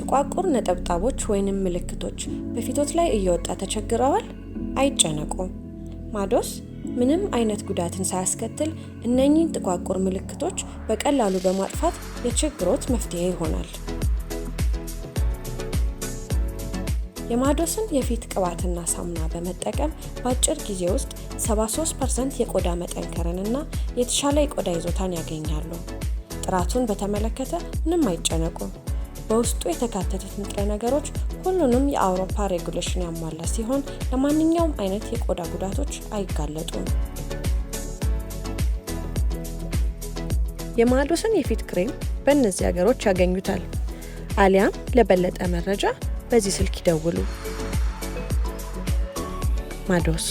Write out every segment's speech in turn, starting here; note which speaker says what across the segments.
Speaker 1: ጥቋቁር ነጠብጣቦች ወይንም ምልክቶች በፊቶት ላይ እየወጣ ተቸግረዋል? አይጨነቁ። ማዶስ ምንም አይነት ጉዳትን ሳያስከትል እነኚህን ጥቋቁር ምልክቶች በቀላሉ በማጥፋት የችግሮት መፍትሄ ይሆናል። የማዶስን የፊት ቅባትና ሳሙና በመጠቀም በአጭር ጊዜ ውስጥ 73% የቆዳ መጠንከርንና የተሻለ የቆዳ ይዞታን ያገኛሉ። ጥራቱን በተመለከተ ምንም አይጨነቁ። በውስጡ የተካተቱት ንጥረ ነገሮች ሁሉንም የአውሮፓ ሬጉሌሽን ያሟላ ሲሆን ለማንኛውም አይነት የቆዳ ጉዳቶች አይጋለጡም። የማዶስን የፊት ክሬም በእነዚህ ሀገሮች ያገኙታል። አሊያም ለበለጠ መረጃ በዚህ ስልክ ይደውሉ። ማዶስ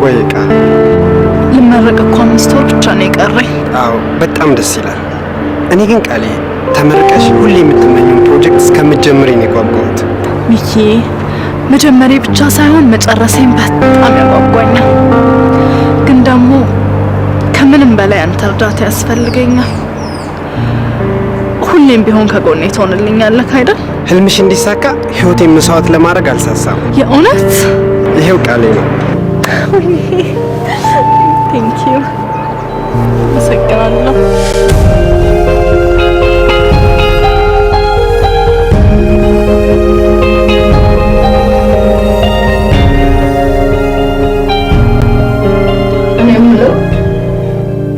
Speaker 2: ወይቃ
Speaker 3: ልመረቅ እኮ 5 ወር ብቻ ነው የቀረኝ።
Speaker 2: አዎ በጣም ደስ ይላል። እኔ ግን ቃሌ ተመርቀሽ ሁሌ የምትመኘው ፕሮጀክት እስከምትጀምሪ ነው የጓጓሁት።
Speaker 3: ሚኪ መጀመሬ ብቻ ሳይሆን መጨረሴም በጣም ያጓጓኛል። ግን ደግሞ ከምንም በላይ አንተ እርዳታ ያስፈልገኛል። ሁሌም ቢሆን ከጎኔ ትሆንልኛለህ አይደል?
Speaker 2: ህልምሽ እንዲሳካ ህይወቴን መስዋዕት ለማድረግ አልሳሳም።
Speaker 3: የእውነት
Speaker 2: ይሄው ቃሌ ነው።
Speaker 3: ቴንክ ዩ መሰግናለሁ።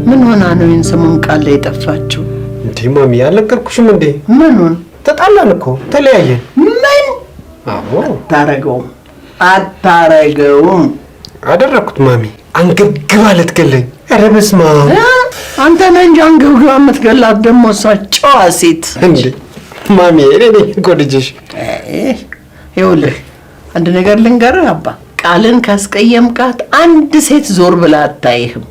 Speaker 4: ምን ሆና ነው ይህን ሰሞን ቃል ላይ የጠፋችው?
Speaker 2: እንዴ ማሚ ያልነገርኩሽም እንዴ?
Speaker 4: ምኑን?
Speaker 2: ተጣላን እኮ ተለያየን።
Speaker 4: ምን?
Speaker 2: አዎ
Speaker 4: አታረገውም።
Speaker 2: አደረኩት ማሚ። አንገብግባ ልትገለኝ። ኧረ በስመ አብ።
Speaker 4: አንተ ነህ እንጂ አንገብግባ የምትገላት ደግሞ እሷ ጨዋ ሴት።
Speaker 2: እንዴ ማሚ እኔ ነኝ እኮ ልጅሽ።
Speaker 4: ይኸውልህ አንድ ነገር ልንገርህ አባ፣ ቃልን ካስቀየምካት አንድ ሴት ዞር ብላ አታይህም።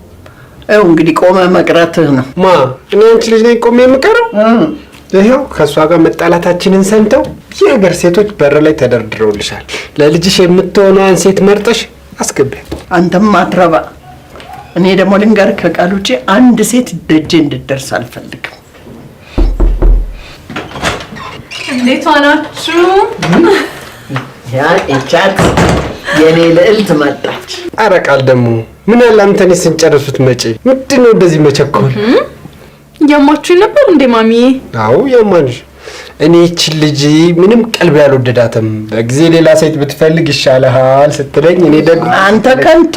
Speaker 4: ይኸው እንግዲህ ቆመ መቅረትህ ነው።
Speaker 2: ማ እኔ አንቺ ልጅ ነኝ ቆሜ የምቀረው? ይኸው ከእሷ ጋር መጣላታችንን ሰምተው የሀገር ሴቶች በር ላይ ተደርድረውልሻል። ለልጅሽ የምትሆነዋን ሴት መርጠሽ አስገቢያት።
Speaker 4: አንተም አትረባ። እኔ ደግሞ ልንገርህ ከቃል ውጪ አንድ ሴት ደጄ እንድትደርስ አልፈልግም።
Speaker 3: እንዴት ሆናችሁ?
Speaker 4: ያ እቻት የኔ ልዕልት መጣች።
Speaker 2: ኧረ ቃል ደግሞ ምን አለ አንተን ስንጨርሱት መጪ። ምንድነው እንደዚህ መቸኮል?
Speaker 3: ያማችሁኝ ነበር እንዴ ማሚ?
Speaker 2: አዎ ያማንሽ። እኔ እቺ ልጅ ምንም ቀልብ ያልወደዳትም በጊዜ ሌላ ሴት ብትፈልግ ይሻልሃል ስትለኝ እኔ ደግሞ
Speaker 4: አንተ ከንቱ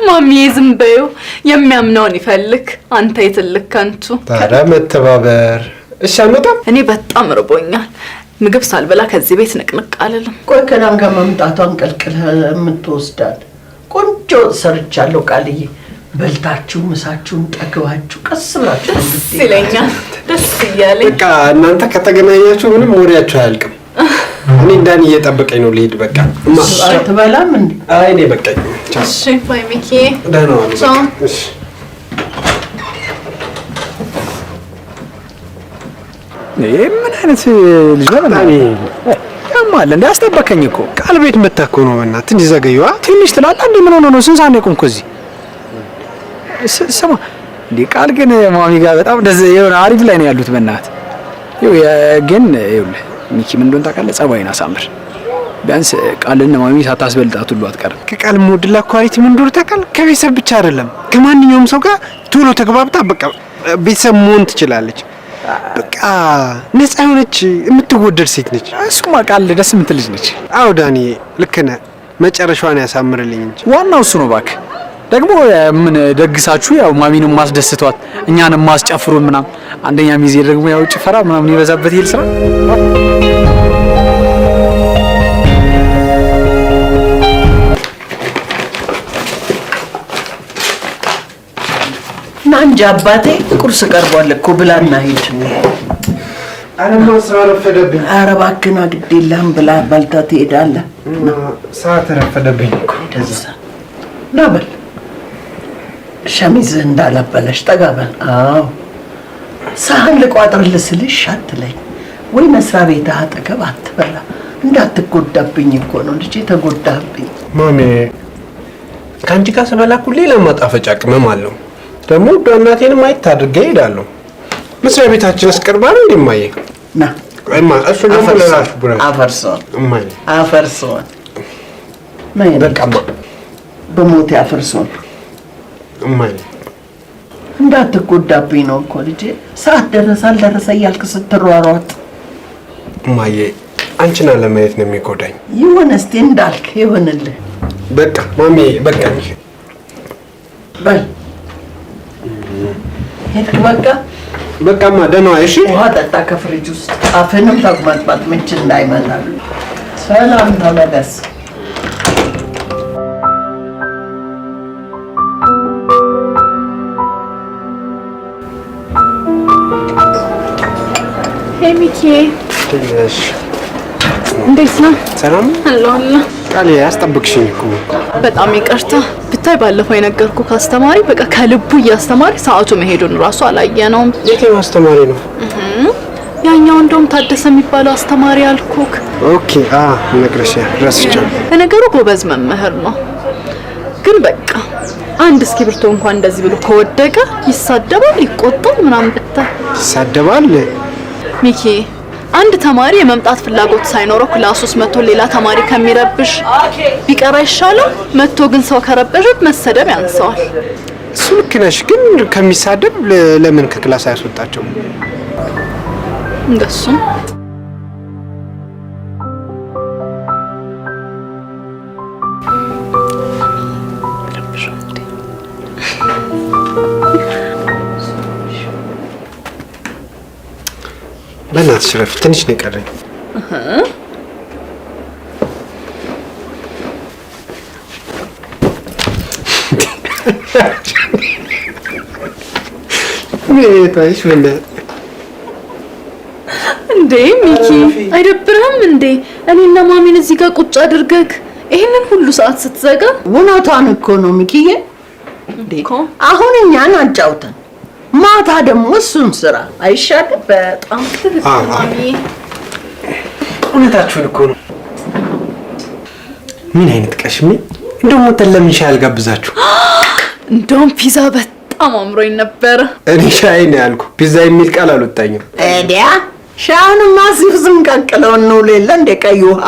Speaker 3: ማሚዬ ዝም በይው። የሚያምነውን ይፈልግ። አንተ የትልቅ ከንቱ።
Speaker 2: ታዲያ መተባበር እሺ አልመጣም።
Speaker 3: እኔ በጣም ርቦኛል። ምግብ ሳልበላ ከዚህ ቤት ንቅንቅ አልልም።
Speaker 4: ቆይ ከናን ጋር መምጣቷን ቀልቅለህ የምትወስዳት ቆንጆ ሰርቻለሁ ቃልዬ። በልታችሁ ምሳችሁን ጠግባችሁ ቀስ ብላችሁ
Speaker 3: ደስ ይለኛል። ደስ እያለኝ
Speaker 2: በቃ እናንተ ከተገናኛችሁ ምንም ወሬያችሁ አያልቅም። እኔ እንዳን እየጠበቀኝ ነው ልሄድ። በቃ
Speaker 4: አትበላም እንዴ?
Speaker 2: አይ እኔ በቃኝ።
Speaker 3: እሺ ባይ ሚኪ።
Speaker 2: ደህና ዋሉ። እሺ
Speaker 5: ምን አይነት ልጅ ነው? ያማል እንደ አስጠበቀኝ እኮ
Speaker 2: ቃል ቤት መተህ እኮ ነው። በእናትህ ትንሽ ዘገየዋ።
Speaker 5: ትንሽ ትላለህ እንዴ? ምን ሆነ ነው? ስንት ሰዓት ነው የቆምኩት እዚህ? ስማ እንዴ ቃል ግን ማሚ ጋር በጣም እንደዚህ የሆነ አሪፍ ላይ ነው ያሉት። በእናትህ ግን ይኸውልህ ሚኪ ምን እንደሆነ ታውቃለህ? ጸባይን አሳምር። ቢያንስ ቃልና ማሚ ሳታስበልጣት ሁሉ አትቀርም።
Speaker 2: ከቃል ሞድላ ኳሊቲ ምን እንደሆነ ታውቃለህ? ከቤተሰብ ብቻ አይደለም ከማንኛውም ሰው ጋር ቶሎ ተግባብታ በቃ ቤተሰብ መሆን ትችላለች። በቃ ነፃ የሆነች የምትወደድ ሴት ነች።
Speaker 5: እሱማ ቃል ደስ የምትል ልጅ ነች።
Speaker 2: አዎ ዳኒ ልክ ነህ። መጨረሻዋን ያሳምርልኝ እንጂ
Speaker 5: ዋናው እሱ ነው። እባክህ ደግሞ ምን ደግሳችሁ ያው ማሚንም ማስደስቷት እኛንም ማስጨፍሩን ምናምን። አንደኛ ሚዜ ደግሞ ያው ጭፈራ ምናምን ይበዛበት ይል ስራ
Speaker 4: ናንጃ አባቴ ቁርስ ቀርቧል እኮ ብላና ሂድ።
Speaker 2: አረማ ስራ ረፈደብኝ።
Speaker 4: ኧረ እባክህን ግድ የለህም ብላ በልታ ትሄዳለህ።
Speaker 2: ሰዓት ረፈደብኝ እኮ
Speaker 4: ደዛ ና በል ሸሚዝህ እንዳለበለሽ ጠጋ በል። አዎ ሳህን ልቋጥርልህ ስልሽ አትለኝ ወይ መስሪያ ቤትህ አጠገብ አትበላ። እንዳትጎዳብኝ እኮ ነው ልጄ፣ ተጎዳብኝ።
Speaker 2: ማሜ ከአንቺ ጋር ስበላ እኮ ሌላ ማጣፈጫ ቅመም አለው። ደግሞ እናቴንም ማየት አድርጌ እሄዳለሁ። መስሪያ ቤታችንስ ቅርብ አይደል እንደማየ
Speaker 4: ና
Speaker 2: እማ እሱ ደግሞ ለራሱ ብራ
Speaker 4: አፈርሰው
Speaker 2: እማዬ
Speaker 4: አፈርሰው ነይ
Speaker 2: በቃማ
Speaker 4: በሞቴ አፈርሰው
Speaker 2: እማዬ
Speaker 4: እንዳትጎዳብኝ ነው እኮ ልጄ። ሰዓት ደረሰ አልደረሰ እያልክ ስትሯሯጥ
Speaker 2: እማዬ አንቺን አለማየት ነው የሚጎዳኝ።
Speaker 4: ይሁን እስቲ እንዳልክ ይሁንልህ።
Speaker 2: በቃ ማሚ በቃ
Speaker 4: በል ሄድክ በቃ
Speaker 2: በቃማ ደህና ዋይ። እሺ
Speaker 4: ውሃ ጠጣ ከፍሪጅ ውስጥ። አፍንም ተቅማጥማጥ ምች እንዳይመጣ። ሰላም ተመለስ።
Speaker 3: ሄይ ሚኪ
Speaker 2: ትንሽ
Speaker 3: እንዴት ነው?
Speaker 2: ሰላም
Speaker 3: አለሁ።
Speaker 2: ቃል ያስጠብቅሽኝ እኮ
Speaker 3: በጣም ይቅርታ። ብታይ ባለፈው የነገርኩህ አስተማሪ በቃ ከልቡ እያስተማሪ ሰዓቱ መሄዱን ራሱ አላየነውም።
Speaker 2: የትኛው አስተማሪ ነው?
Speaker 3: ያኛው እንደውም ታደሰ የሚባለው አስተማሪ አልኩክ።
Speaker 2: ኦኬ ነግረሽኛል፣ ረስቻለሁ።
Speaker 3: ለነገሩ ጎበዝ መምህር ነው፣ ግን በቃ አንድ እስክሪብቶ እንኳን እንደዚህ ብሎ ከወደቀ ይሳደባል፣ ይቆጣል ምናምን ብታይ።
Speaker 2: ይሳደባል?
Speaker 3: ሚኪ አንድ ተማሪ የመምጣት ፍላጎት ሳይኖረው ክላስ ውስጥ መጥቶ ሌላ ተማሪ ከሚረብሽ ቢቀር አይሻለው? መጥቶ ግን ሰው ከረበሸት መሰደብ ያንሰዋል።
Speaker 2: እሱ ልክ ነሽ፣ ግን ከሚሳደብ ለምን ከክላስ አያስወጣቸው?
Speaker 3: እንደሱ
Speaker 2: በእናትሽ ረፍ፣ ትንሽ ነው የቀረኝ። ሜታሽ ወንደ
Speaker 3: እንዴ ሚኪ አይደብርህም እንዴ? እኔና ማሚን እዚህ ጋር ቁጭ አድርገህ ይሄንን ሁሉ ሰዓት ስትዘጋ?
Speaker 4: እውነቷን እኮ ነው ሚኪዬ። አሁን እኛን አጫውተን ማታ ደግሞ እሱን ስራ አይሻልም?
Speaker 3: በጣም ትክክል ማሚ።
Speaker 2: እውነታችሁን እኮ ነው። ምን አይነት ቀሽሜ! እንደውም ወተን ለምን ሻይ አልጋብዛችሁ?
Speaker 3: እንደውም ፒዛ በጣም አምሮኝ ነበር።
Speaker 2: እኔ ሻይ ነው ያልኩ፣ ፒዛ የሚል ቃል አልወጣኝም።
Speaker 4: እዲያ ሻውንማ እዚሁ ስንቀቅለው ነው ሌለ እንደ ቀይ ውሃ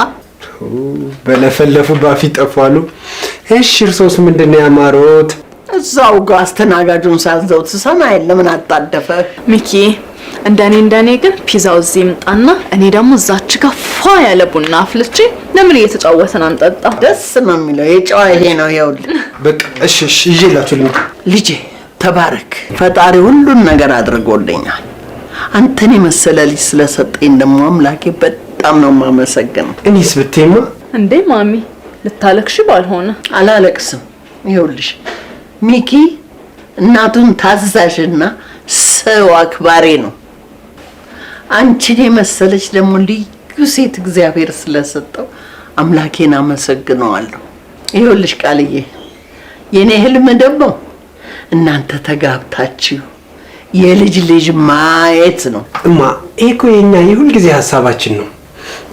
Speaker 2: በለፈለፉ ባፊ ጠፋሉ። እሺ እርሶስ ምንድን ነው ያማሮት?
Speaker 4: እዛው ጋር አስተናጋጁን ሳዘው ትሰማ የለ ምን አጣደፈህ?
Speaker 3: ሚኪ እንደኔ ግን ፒዛው እዚህ ይምጣና እኔ ደግሞ እዛች ጋር ፏ ያለ ቡና አፍልቼ ለምን እየተጫወተን አንጠጣ?
Speaker 4: ደስ ነው የሚለው የጨዋ ይሄ ነው። ይኸውልህ
Speaker 2: በቃ እሺ ይዤላችሁ ልምጣ።
Speaker 4: ልጄ ተባረክ። ፈጣሪ ሁሉን ነገር አድርጎልኛል። አንተን የመሰለ ልጅ ስለሰጠኝ ደግሞ አምላኬ በጣም ነው የማመሰግነው።
Speaker 2: እኔስ ብትይማ
Speaker 3: እንዴ ማሚ ልታለቅሽ ባልሆነ።
Speaker 4: አላለቅስም። ይኸውልሽ ሚኪ እናቱን ታዛዥና ሰው አክባሪ ነው። አንቺን የመሰለች ደግሞ ልዩ ሴት እግዚአብሔር ስለሰጠው አምላኬን አመሰግነዋለሁ። ይኸውልሽ ቃልዬ የኔ ህልም ደግሞ እናንተ ተጋብታችሁ የልጅ ልጅ ማየት ነው።
Speaker 2: እማ ይሄ እኮ የኛ የሁል ጊዜ ሀሳባችን ነው።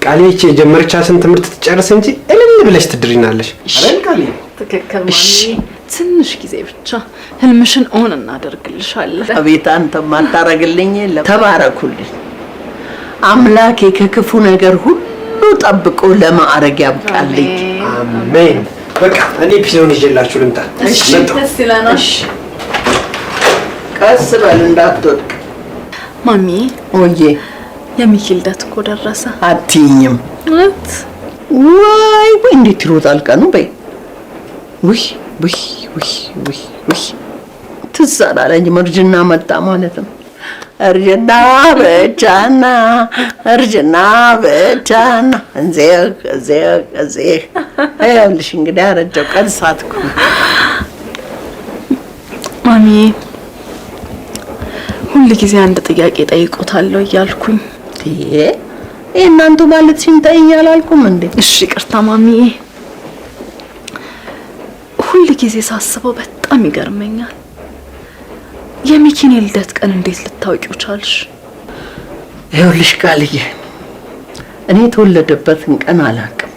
Speaker 2: ቃልዬ የጀመረቻትን ትምህርት ትጨርስ እንጂ እልል ብለሽ ትድሪናለሽ አይደል ቃልዬ?
Speaker 3: ትክክል ማሚ። ትንሽ ጊዜ ብቻ ህልምሽን ኦን እናደርግልሻለን።
Speaker 4: አቤት አንተ ማታረግልኝ የለም። ተባረኩልኝ። አምላኬ ከክፉ ነገር ሁሉ ጠብቆ ለማዕረግ ያብቃልኝ።
Speaker 2: አሜን። በቃ እኔ ፒዛውን ይዤላችሁ ልምጣ።
Speaker 3: እሺ ደስ ይለናል።
Speaker 4: ቀስ በል እንዳትወድቅ።
Speaker 3: ማሚ
Speaker 4: ወዬ
Speaker 3: የሚኪ ልደት እኮ ደረሰ።
Speaker 4: አትይኝም?
Speaker 3: እውነት?
Speaker 4: ወይ እንዴት ይሮጣል ቀኑ። በይ ውይ ትዝ አላለኝም። እርጅና መጣ ማለት ነው። እርጅና ብቻና እዚህ ይኸውልሽ እንግዲህ አረጀው ቀን ሳትኩ።
Speaker 3: ማሚ ሁል ጊዜ አንድ ጥያቄ ጠይቆታለሁ እያልኩኝ
Speaker 4: ይሄ እናንተ ማለት ሲንጠይኝ አላልኩም እንዴ?
Speaker 3: እሺ ይቅርታ ማሚ። ሁል ጊዜ ሳስበው በጣም ይገርመኛል። የሚኪን የልደት ቀን እንዴት ልታውቂው ቻልሽ?
Speaker 4: ይኸውልሽ ቃልዬ እኔ የተወለደበትን ቀን አላውቅም።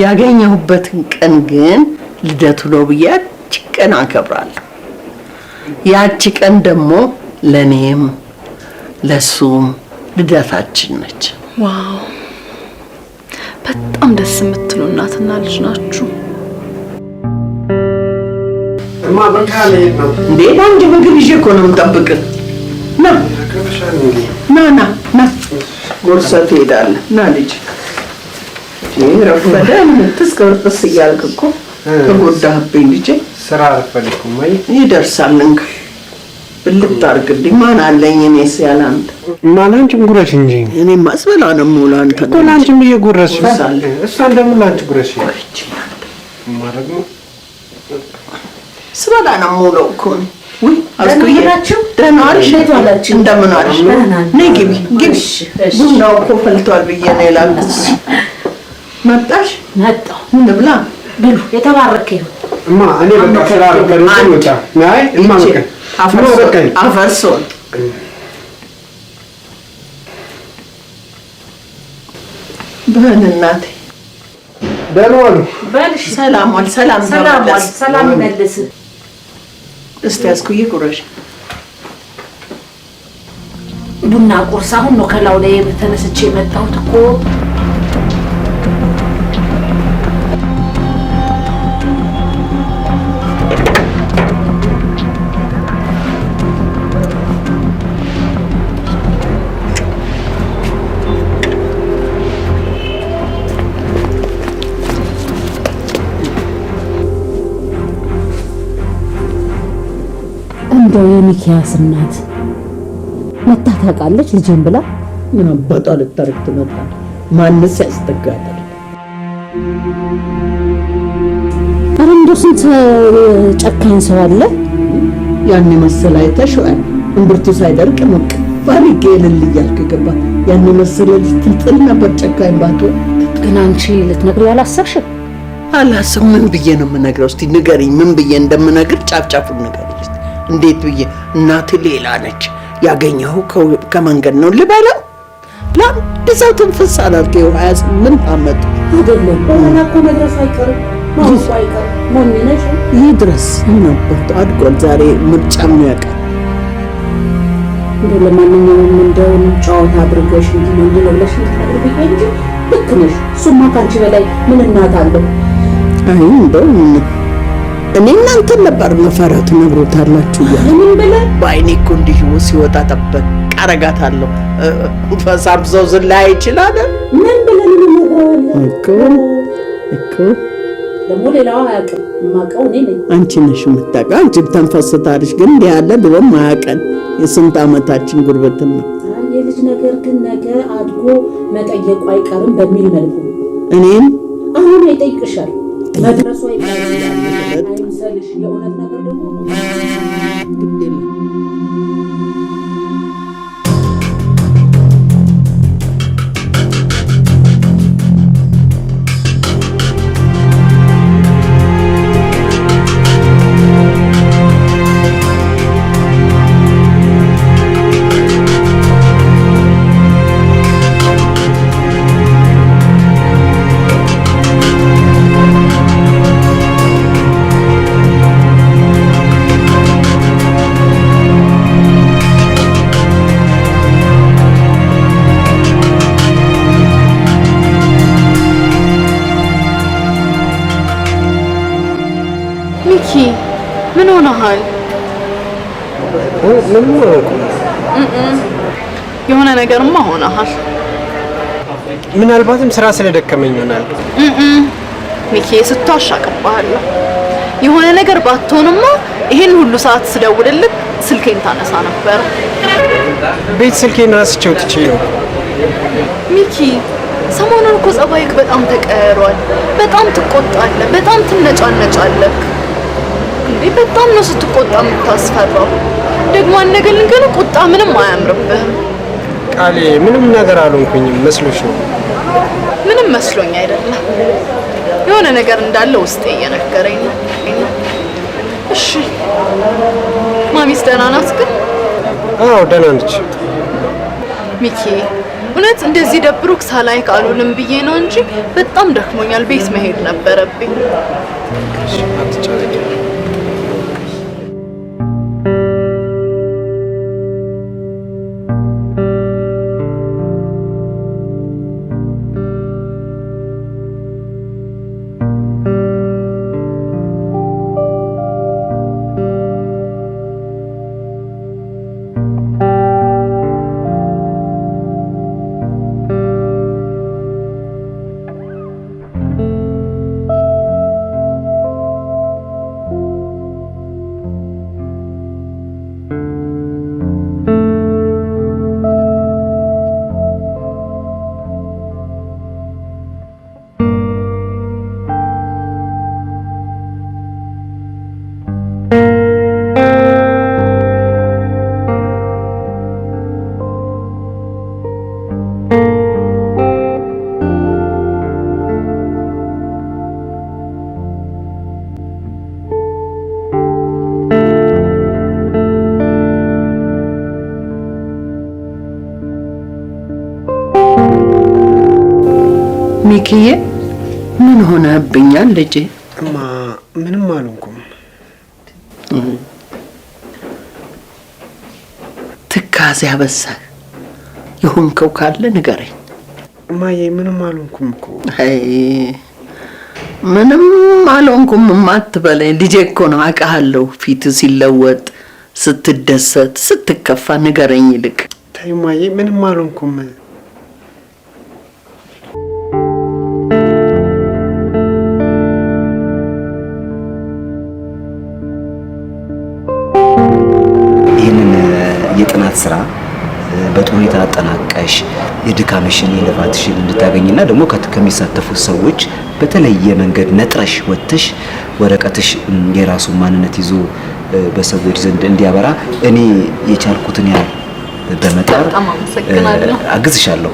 Speaker 4: ያገኘሁበትን ቀን ግን ልደቱ ነው ብዬ ያቺ ቀን አከብራለሁ። ያቺ ቀን ደግሞ ለኔም ለሱም ልደታችን ነች።
Speaker 3: ዋው በጣም ደስ የምትሉ እናትና ልጅ ናችሁ።
Speaker 2: እማ በቃ ልሄድ ነው
Speaker 4: እንዴ? አንድ ምግብ ይዤ እኮ ነው የምጠብቅህ። ና ጎርሰህ ትሄዳለህ። ና ልጅ ረፈደ ምትስከርጥስ እያልክ እኮ ተጎዳህብኝ ልጄ።
Speaker 2: ስራ አልፈልኩም። አይ
Speaker 4: ይደርሳል። እንካ ብልት አድርግልኝ። ማን አለኝ እኔስ ያለ አንተ?
Speaker 2: ላንቺም ጉረሽ እንጂ
Speaker 4: እኔማ አስበላ ነው የምውለው። አንተ
Speaker 2: እኮ ላንቺም ብዬሽ ጉረሽ። እሷን ደግሞ ላንቺ ጉረሽ ማድረግ ነው።
Speaker 4: ስበላ ነው የምውለው እኮ ነው። ውይ አስቆያችሁ። ደህና ዋልሽ? እንደምን ዋልሽ? ነይ ግቢ። ቡናው እኮ ፈልቷል ብዬ ነው የላኩት። መጣሽ?
Speaker 6: መጣሁ።
Speaker 4: እንብላ።
Speaker 6: ብሉ። የተባረከ ይሁን።
Speaker 2: እማ እኔ በቃ ስራ አልፈልግም። ወጣ ናይ እማ በቃ
Speaker 4: አፈርሶን በል እናቴ።
Speaker 2: ደህና ዋሉ።
Speaker 6: በልሽ።
Speaker 4: ሰላም ዋል። ሰላም
Speaker 6: ዋል። ሰላም ይመልስ።
Speaker 4: እስቲ አስኩዬ ቁረሽ።
Speaker 6: ቡና ቁርስ አሁን ነው ከላው ላይ ተነስቼ የመጣሁት እኮ። እንደው የሚኪያስ እናት መታ ታውቃለች ልጄን ብላ?
Speaker 4: ምን አባቷ ልታረግ ትመጣለች? ማንስ ያስጠጋታል?
Speaker 6: ኧረ እንደው ስንት ጨካኝ ሰው አለ።
Speaker 4: ያን መሰለ አይተሽዋል። እምብርቱ ሳይደርቅ ሞቅ ባሪጌ እልል እያልክ ገባ። ያን መሰለ ልጅ ትጥል ነበር ጨካኝ ባትሆን።
Speaker 6: ግን አንቺ ልትነግሪው አላሰብሽም?
Speaker 4: አላስብ። ምን ብዬ ነው የምነግረው? እስቲ ንገሪኝ። ምን ብዬ እንደምነግር ጫፍጫፉን ንገሪኝ። እንዴት ብዬ? እናት ሌላ ነች። ያገኘው ከመንገድ ነው ልበለው? ለአንድ ሰው ትንፍስ አላልከው። 28 ዓመት
Speaker 6: አይደለም ወላና እኮ መድረስ አይቀርም ማውቁ አይቀርም። ሞኝ ነሽ።
Speaker 4: ይህ ድረስ ነበር አድጓል። ዛሬ ምርጫም ነው ያውቃል።
Speaker 6: እንደው ለማንኛውም እንደው ጨዋታ አድርገሽ እንጂ ምን ብለሽ ታድርጊ እንጂ ልክ ነሽ። እሱማ ካንቺ በላይ ምን እናት አለው?
Speaker 4: አይ እንደው እኔ እናንተን ነበር መፈራት ነግሮታላችሁ። ያ
Speaker 6: ምን ብለ
Speaker 4: በአይኔ እኮ እንዲህ ሲወጣ ጠበቅ አረጋታለሁ። ፈሳብሰው ዝላይ ይችላል።
Speaker 6: ምን ብለን እንነግረዋለን
Speaker 4: እኮ
Speaker 6: ደግሞ ሌላው አያውቅም። የማውቀው እኔ ነኝ።
Speaker 4: አንቺ ነሽ የምታውቀው። አንቺም ተንፈስታለሽ። ግን እንዲህ ያለ ብሎም አያውቀን። የስንት ዓመታችን ጉርብትና ነው።
Speaker 6: የልጅ ነገር ግን ነገ አድጎ መጠየቁ አይቀርም በሚል መልኩ
Speaker 4: እኔም
Speaker 6: አሁን ይጠይቅሻል። መድረሱ አይምሰልሽ። የእውነት ነገር ደግሞ ግድ የለም።
Speaker 3: ሚኪ ምን ሆነሃል?
Speaker 2: ምንም
Speaker 3: የሆነ ነገርማ ሆነሃል።
Speaker 2: ምናልባትም ስራ ስለደከመኝ ይሆናል።
Speaker 3: ሚኪ ስትዋሻቅብሃለሁ። የሆነ ነገር ባትሆንማ ይሄን ሁሉ ሰዓት ስደውልልህ ስልኬን ታነሳ ነበር።
Speaker 2: ቤት ስልኬን ረስቼው ትቼ ነው።
Speaker 3: ሚኪ ሰሞኑን እኮ ጸባይክ በጣም ተቀያይሯል። በጣም ትቆጣለህ፣ በጣም ትነጫነጫለህ። እንዴ በጣም ነው ስትቆጣ የምታስፈራው። ደግሞ አነገልን ግን ቁጣ ምንም አያምርብህም።
Speaker 2: ቃሌ ምንም ነገር አልሆንኩኝም መስሎሽ ነው?
Speaker 3: ምንም መስሎኝ አይደለም። የሆነ ነገር እንዳለ ውስጤ እየነገረኝ ነው። እሺ ማሚስ ደህና ናት ግን?
Speaker 2: አዎ ደህና ነች።
Speaker 3: ሚኪ እውነት እንደዚህ ደብሮክ ሳላይክ አልውልም ብዬ ነው እንጂ በጣም ደክሞኛል። ቤት መሄድ ነበረብኝ።
Speaker 4: ሚኪዬ ምን ሆነብኛል ልጄ?
Speaker 2: እማ ምንም አልሆንኩም።
Speaker 4: ትካዜ አበዛህ። የሆንከው ካለ ንገረኝ።
Speaker 2: እማዬ ምንም አልሆንኩም እኮ።
Speaker 4: አይ ምንም አልሆንኩም አትበለኝ ልጄ እኮ ነው አውቃለሁ። ፊት ሲለወጥ ስትደሰት ስትከፋ ንገረኝ ይልቅ።
Speaker 2: ተይ እማዬ ምንም አልሆንኩም።
Speaker 7: የጥናት ስራ በጥሩ ሁኔታ አጠናቀሽ የድካምሽን የልፋትሽን እንድታገኝና ደግሞ ከሚሳተፉት ሰዎች በተለየ መንገድ ነጥረሽ ወጥተሽ ወረቀትሽ የራሱ ማንነት ይዞ በሰዎች ዘንድ እንዲያበራ እኔ የቻልኩትን ያህል በመጣር አግዝሻለሁ።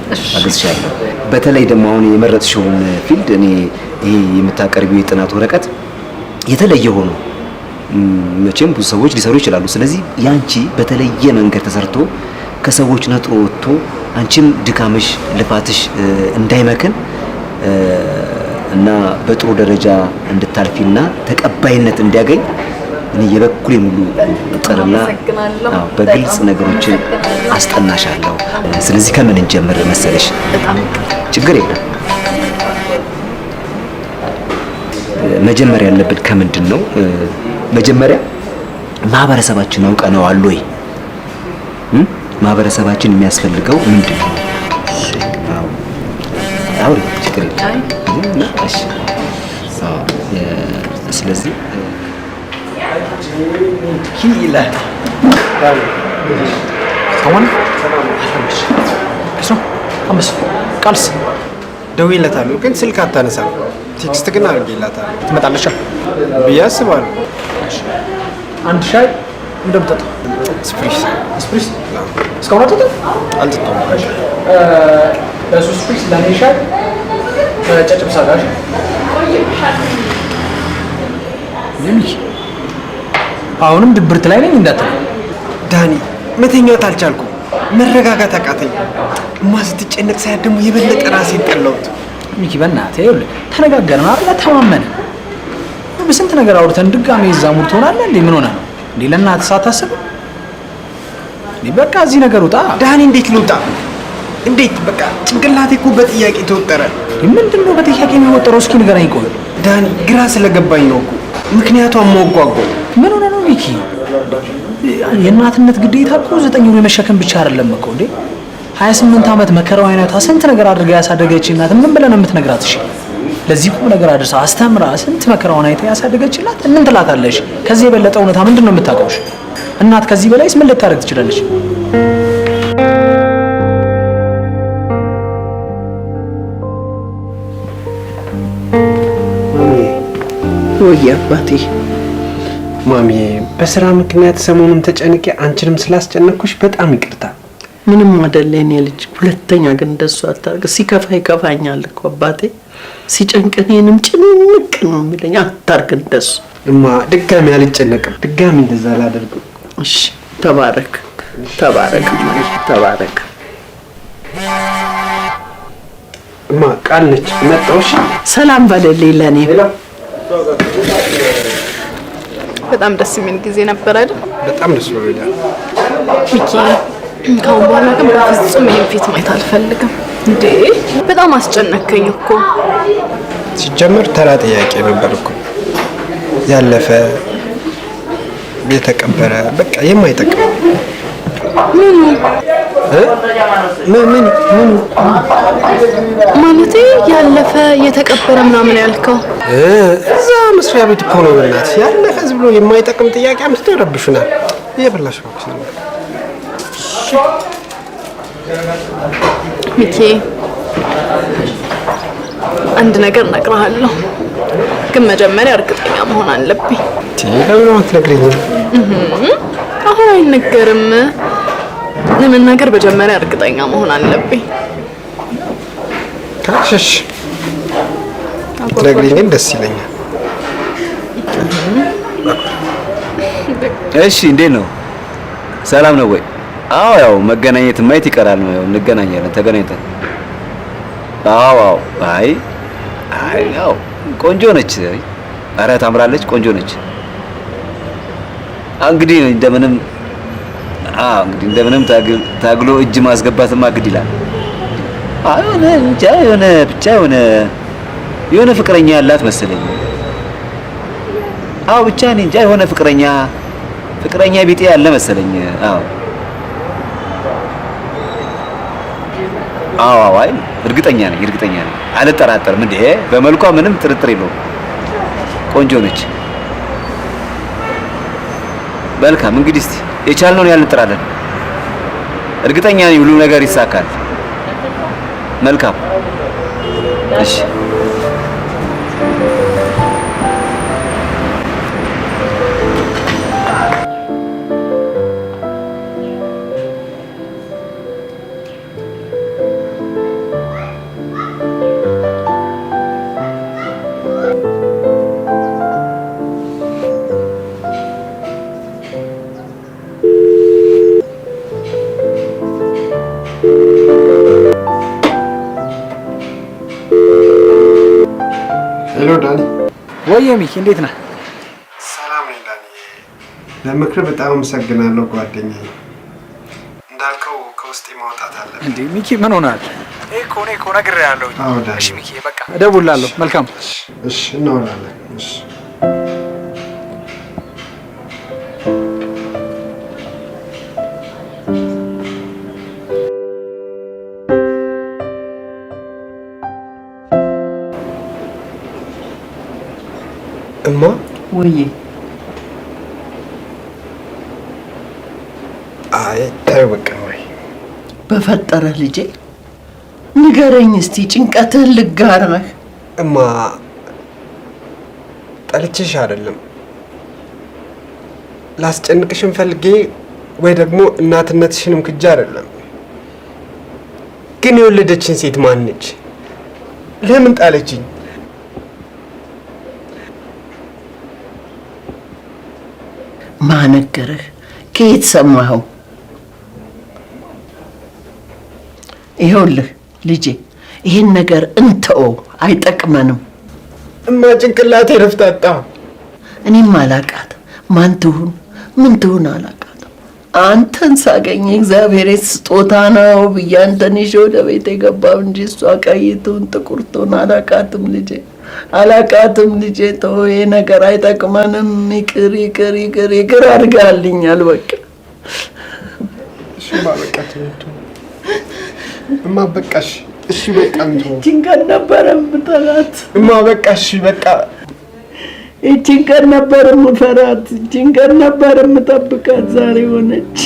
Speaker 7: በተለይ ደግሞ አሁን የመረጥሽውን ፊልድ እኔ ይሄ የምታቀርቢው የጥናት ወረቀት የተለየ ሆኖ መቼም ብዙ ሰዎች ሊሰሩ ይችላሉ። ስለዚህ ያንቺ በተለየ መንገድ ተሰርቶ ከሰዎች ነጥሮ ወጥቶ አንቺም ድካምሽ ልፋትሽ እንዳይመክን እና በጥሩ ደረጃ እንድታልፊና ተቀባይነት እንዲያገኝ እኔ የበኩሌ ሙሉ ጥርና በግልጽ ነገሮችን አስጠናሻለሁ። ስለዚህ ከምን እንጀምር መሰለሽ? ችግር የለም። መጀመሪያ ያለብን ከምንድን ነው? መጀመሪያ ማህበረሰባችን አውቀነዋል ወይ? ማህበረሰባችን የሚያስፈልገው ምንድን ነው? አውሪ ችግር የለም። እሺ ስለዚህ
Speaker 5: ይላል ሰሞን አምስት ቃልስ
Speaker 2: ደውዬለታለሁ ግን ስልክ አታነሳም። ቴክስት ግን አድርጌላታለሁ።
Speaker 5: ትመጣለች
Speaker 2: ብዬ አስባለሁ።
Speaker 5: አንድ ሻይ እንደምጠጣ
Speaker 2: ስፕሪስ
Speaker 5: እስካሁን አልጠጣም።
Speaker 2: አልጠጣሁም።
Speaker 5: ለሱ ስፕሪስ ለኔ ሻይ ጨጨብሳ ጋር ሚኪ አሁንም ድብርት ላይ ነኝ እንዳትል
Speaker 2: ዳኒ። መተኛት አልቻልኩም። መረጋጋት አቃተኝ። እማ ስትጨነቅ ሳያት ደግሞ የበለጠ ራሴን ጠላሁት።
Speaker 5: ሚኪ በእናትህ ይኸውልህ ተነጋገርን አይደል? ተማመን በስንት ነገር አውርተን ድጋሜ እዛ ሙድ ትሆናለህ እንዴ? ምን ሆነህ ነው እንዴ? ለእናትህ ሳታስብ እንዴ? በቃ እዚህ ነገር ውጣ
Speaker 2: ዳኒ። እንዴት ልውጣ? እንዴት? በቃ ጭንቅላቴ እኮ በጥያቄ ተወጠረ።
Speaker 5: ምንድን ነው በጥያቄ የሚወጠረው? እስኪ ንገረኝ። ቆይ
Speaker 2: ዳኒ፣ ግራ ስለገባኝ ነው እኮ ምክንያቱም ሟጓጓ።
Speaker 5: ምን ሆነህ ነው ሚኪ? የእናትነት ግዴታ እኮ 9 ወር የመሸከም ብቻ አይደለም እኮ እንዴ 28 ዓመት መከራው አይነቷ ስንት ነገር አድርጋ ያሳደገች እናት ምን ብለህ ነው የምትነግራት? እሺ ለዚህ ቁም ነገር አድርሳ አስተምራ ስንት መከራውን አይታ ያሳደገች እናት ምን ትላታለሽ? ከዚህ የበለጠ እውነታ ምንድን ነው የምታውቀው? እናት ከዚህ በላይስ ምን ልታደርግ ትችላለች?
Speaker 4: ወይ አባቴ
Speaker 2: ማሚ፣ በስራ ምክንያት ሰሞኑን ተጨንቄ አንቺንም ስላስጨነኩሽ በጣም ይቅርታ።
Speaker 4: ምንም አይደለ የኔ ልጅ። ሁለተኛ ግን እንደሱ አታርግ። ሲከፋ ይከፋኛል እኮ አባቴ፣ ሲጨንቀኝ እኔንም ጭንቅ ነው የሚለኝ። አታርግ እንደሱ።
Speaker 2: እማ ድጋሚ አልጨነቅም። ድጋሚ እንደዛ አላደርግም።
Speaker 4: እሺ ተባረክ፣ ተባረክ፣ ተባረክ።
Speaker 2: እማ ቃል ነች መጣውሽ።
Speaker 4: ሰላም በለልኝ ለኔ።
Speaker 3: በጣም ደስ የሚል ጊዜ ነበር አይደል?
Speaker 2: በጣም ደስ ብሎኛል
Speaker 3: ሚኪ። ካሁን በኋላ ግን በፍጹም ይሄን ፊት ማየት አልፈልግም። እንዴ በጣም አስጨነከኝ እኮ።
Speaker 2: ሲጀመር ተራ ጥያቄ ነበር እኮ ያለፈ የተቀበረ በቃ የማይጠቅም
Speaker 3: ምኑ
Speaker 2: ምን
Speaker 3: ማለቴ ያለፈ የተቀበረ ምናምን ያልከው
Speaker 2: እዛ መስሪያ ቤት እኮ ነው። በእናትሽ ያለፈ ዝም ብሎ የማይጠቅም ጥያቄ አምጥተው ይረብሹናል። እየበላሽ ነው
Speaker 3: ሚኪ። አንድ ነገር እነግርሃለሁ፣ ግን መጀመሪያ እርግጠኛ መሆን አለብኝ።
Speaker 2: ለምን አትነግሪኝም?
Speaker 3: አሁን አይነገርም። ለመናገር መጀመሪያ እርግጠኛ መሆን አለብኝ።
Speaker 2: ካልሽሽ ትነግሪኝ ግን ደስ ይለኛል።
Speaker 7: እሺ እንዴት ነው? ሰላም ነው ወይ? አዎ ያው መገናኘት ማየት ይቀራል ነው። ያው እንገናኛለን፣ ተገናኝተን። አዎ አይ ያው ቆንጆ ነች። ኧረ ታምራለች፣ ቆንጆ ነች። እንግዲህ እንደምንም ታግሎ እጅ ማስገባትማ ግድ ይላል። የሆነ ፍቅረኛ ያላት መሰለኝ። ብቻ እኔ እንጃ የሆነ ፍቅረኛ ቢጤ ያለ መሰለኝ። አይ እርግጠኛ ነኝ አልጠራጠርም። እንዴ በመልኳ ምንም ጥርጥር የለውም። ቆንጆ ነች። መልካም እንግዲህ እስቲ የቻልነውን ያህል እንጥራለን። እርግጠኛ ነኝ ሁሉ ነገር ይሳካል። መልካም እሺ።
Speaker 2: ሄሎ ዳኒ።
Speaker 5: ወይ ሚኪ እንዴት ነህ?
Speaker 2: ሰላም ነኝ ዳኒ። ለምክር በጣም አመሰግናለሁ ጓደኛዬ። እንዳልከው ከውስጤ ማውጣት አለ።
Speaker 5: እንዴ ሚኪ ምን ሆናል? እኮ ነግሬሃለሁ።
Speaker 2: አዎ ዳኒ።
Speaker 5: እሺ ሚኪ በቃ እደውልልሃለሁ። መልካም
Speaker 2: እሺ፣ እናወራለን። እሺ
Speaker 4: ወይ
Speaker 2: አይ ተይው በቃ ወይ
Speaker 4: በፈጠረ ልጄ ንገረኝ እስቲ ጭንቀትህን ልጋራህ።
Speaker 2: እማ ጠልቼሽ አይደለም ላስጨንቅሽም ፈልጌ ወይ ደግሞ እናትነትሽንም ክጄ አይደለም። ግን የወለደችን ሴት ማን ነች? ለምን ጣለችኝ?
Speaker 4: ማነገርህ? ከየት ሰማኸው? ይኸውልህ ልጄ ይህን ነገር እንተው፣ አይጠቅመንም።
Speaker 2: እማ ጭንቅላቴ ረፍታጣ።
Speaker 4: እኔም አላቃት ማን ትሁን ምን ትሁን አላቃትም። አንተን ሳገኝ እግዚአብሔር ስጦታ ነው ብዬ አንተን ይዤ ወደ ቤት የገባው እንጂ እሷ ቀይ ትሁን ጥቁር ትሁን አላቃትም ልጄ፣ አላቃትም ልጄ። ተው ይሄ ነገር አይጠቅመንም። ይቅር ይቅር ይቅር ይቅር አድርጋልኛል በቃ።
Speaker 2: እሺ በቃ እማ በቃሽ። እሺ በቃ
Speaker 4: ይህችን ቀን ነበረ የምጠላት
Speaker 2: እማ በቃ እሺ በቃ
Speaker 4: ይህችን ቀን ነበር የምፈራት፣ ይህችን ቀን ነበር የምጠብቃት። ዛሬ ሆነች።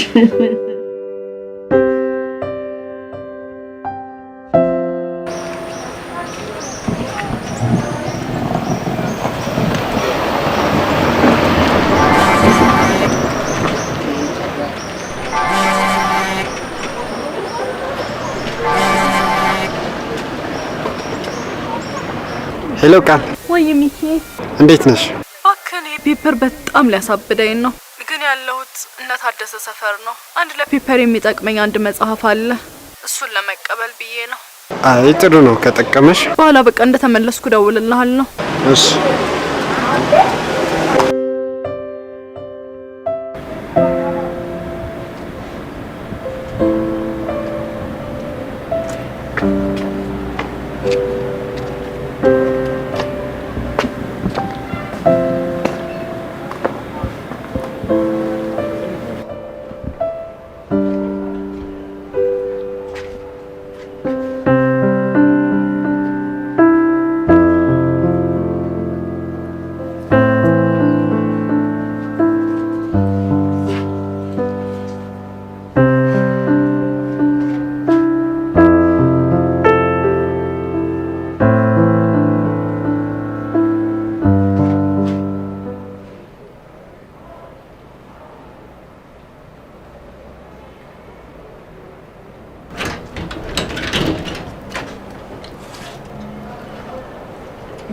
Speaker 2: ሄሎ ቃል።
Speaker 3: ወይ ሚኪ
Speaker 2: እንዴት ነሽ?
Speaker 3: እባክህ ይሄ ፔፐር በጣም ሊያሳብደኝ ነው። ግን ያለሁት እነ ታደሰ ሰፈር ነው። አንድ ለፔፐር የሚጠቅመኝ አንድ መጽሐፍ አለ። እሱን ለመቀበል ብዬ ነው።
Speaker 2: አይ ጥሩ ነው ከጠቀመሽ።
Speaker 3: በኋላ በቃ እንደተመለስኩ ደውልልሃለሁ።
Speaker 2: እሺ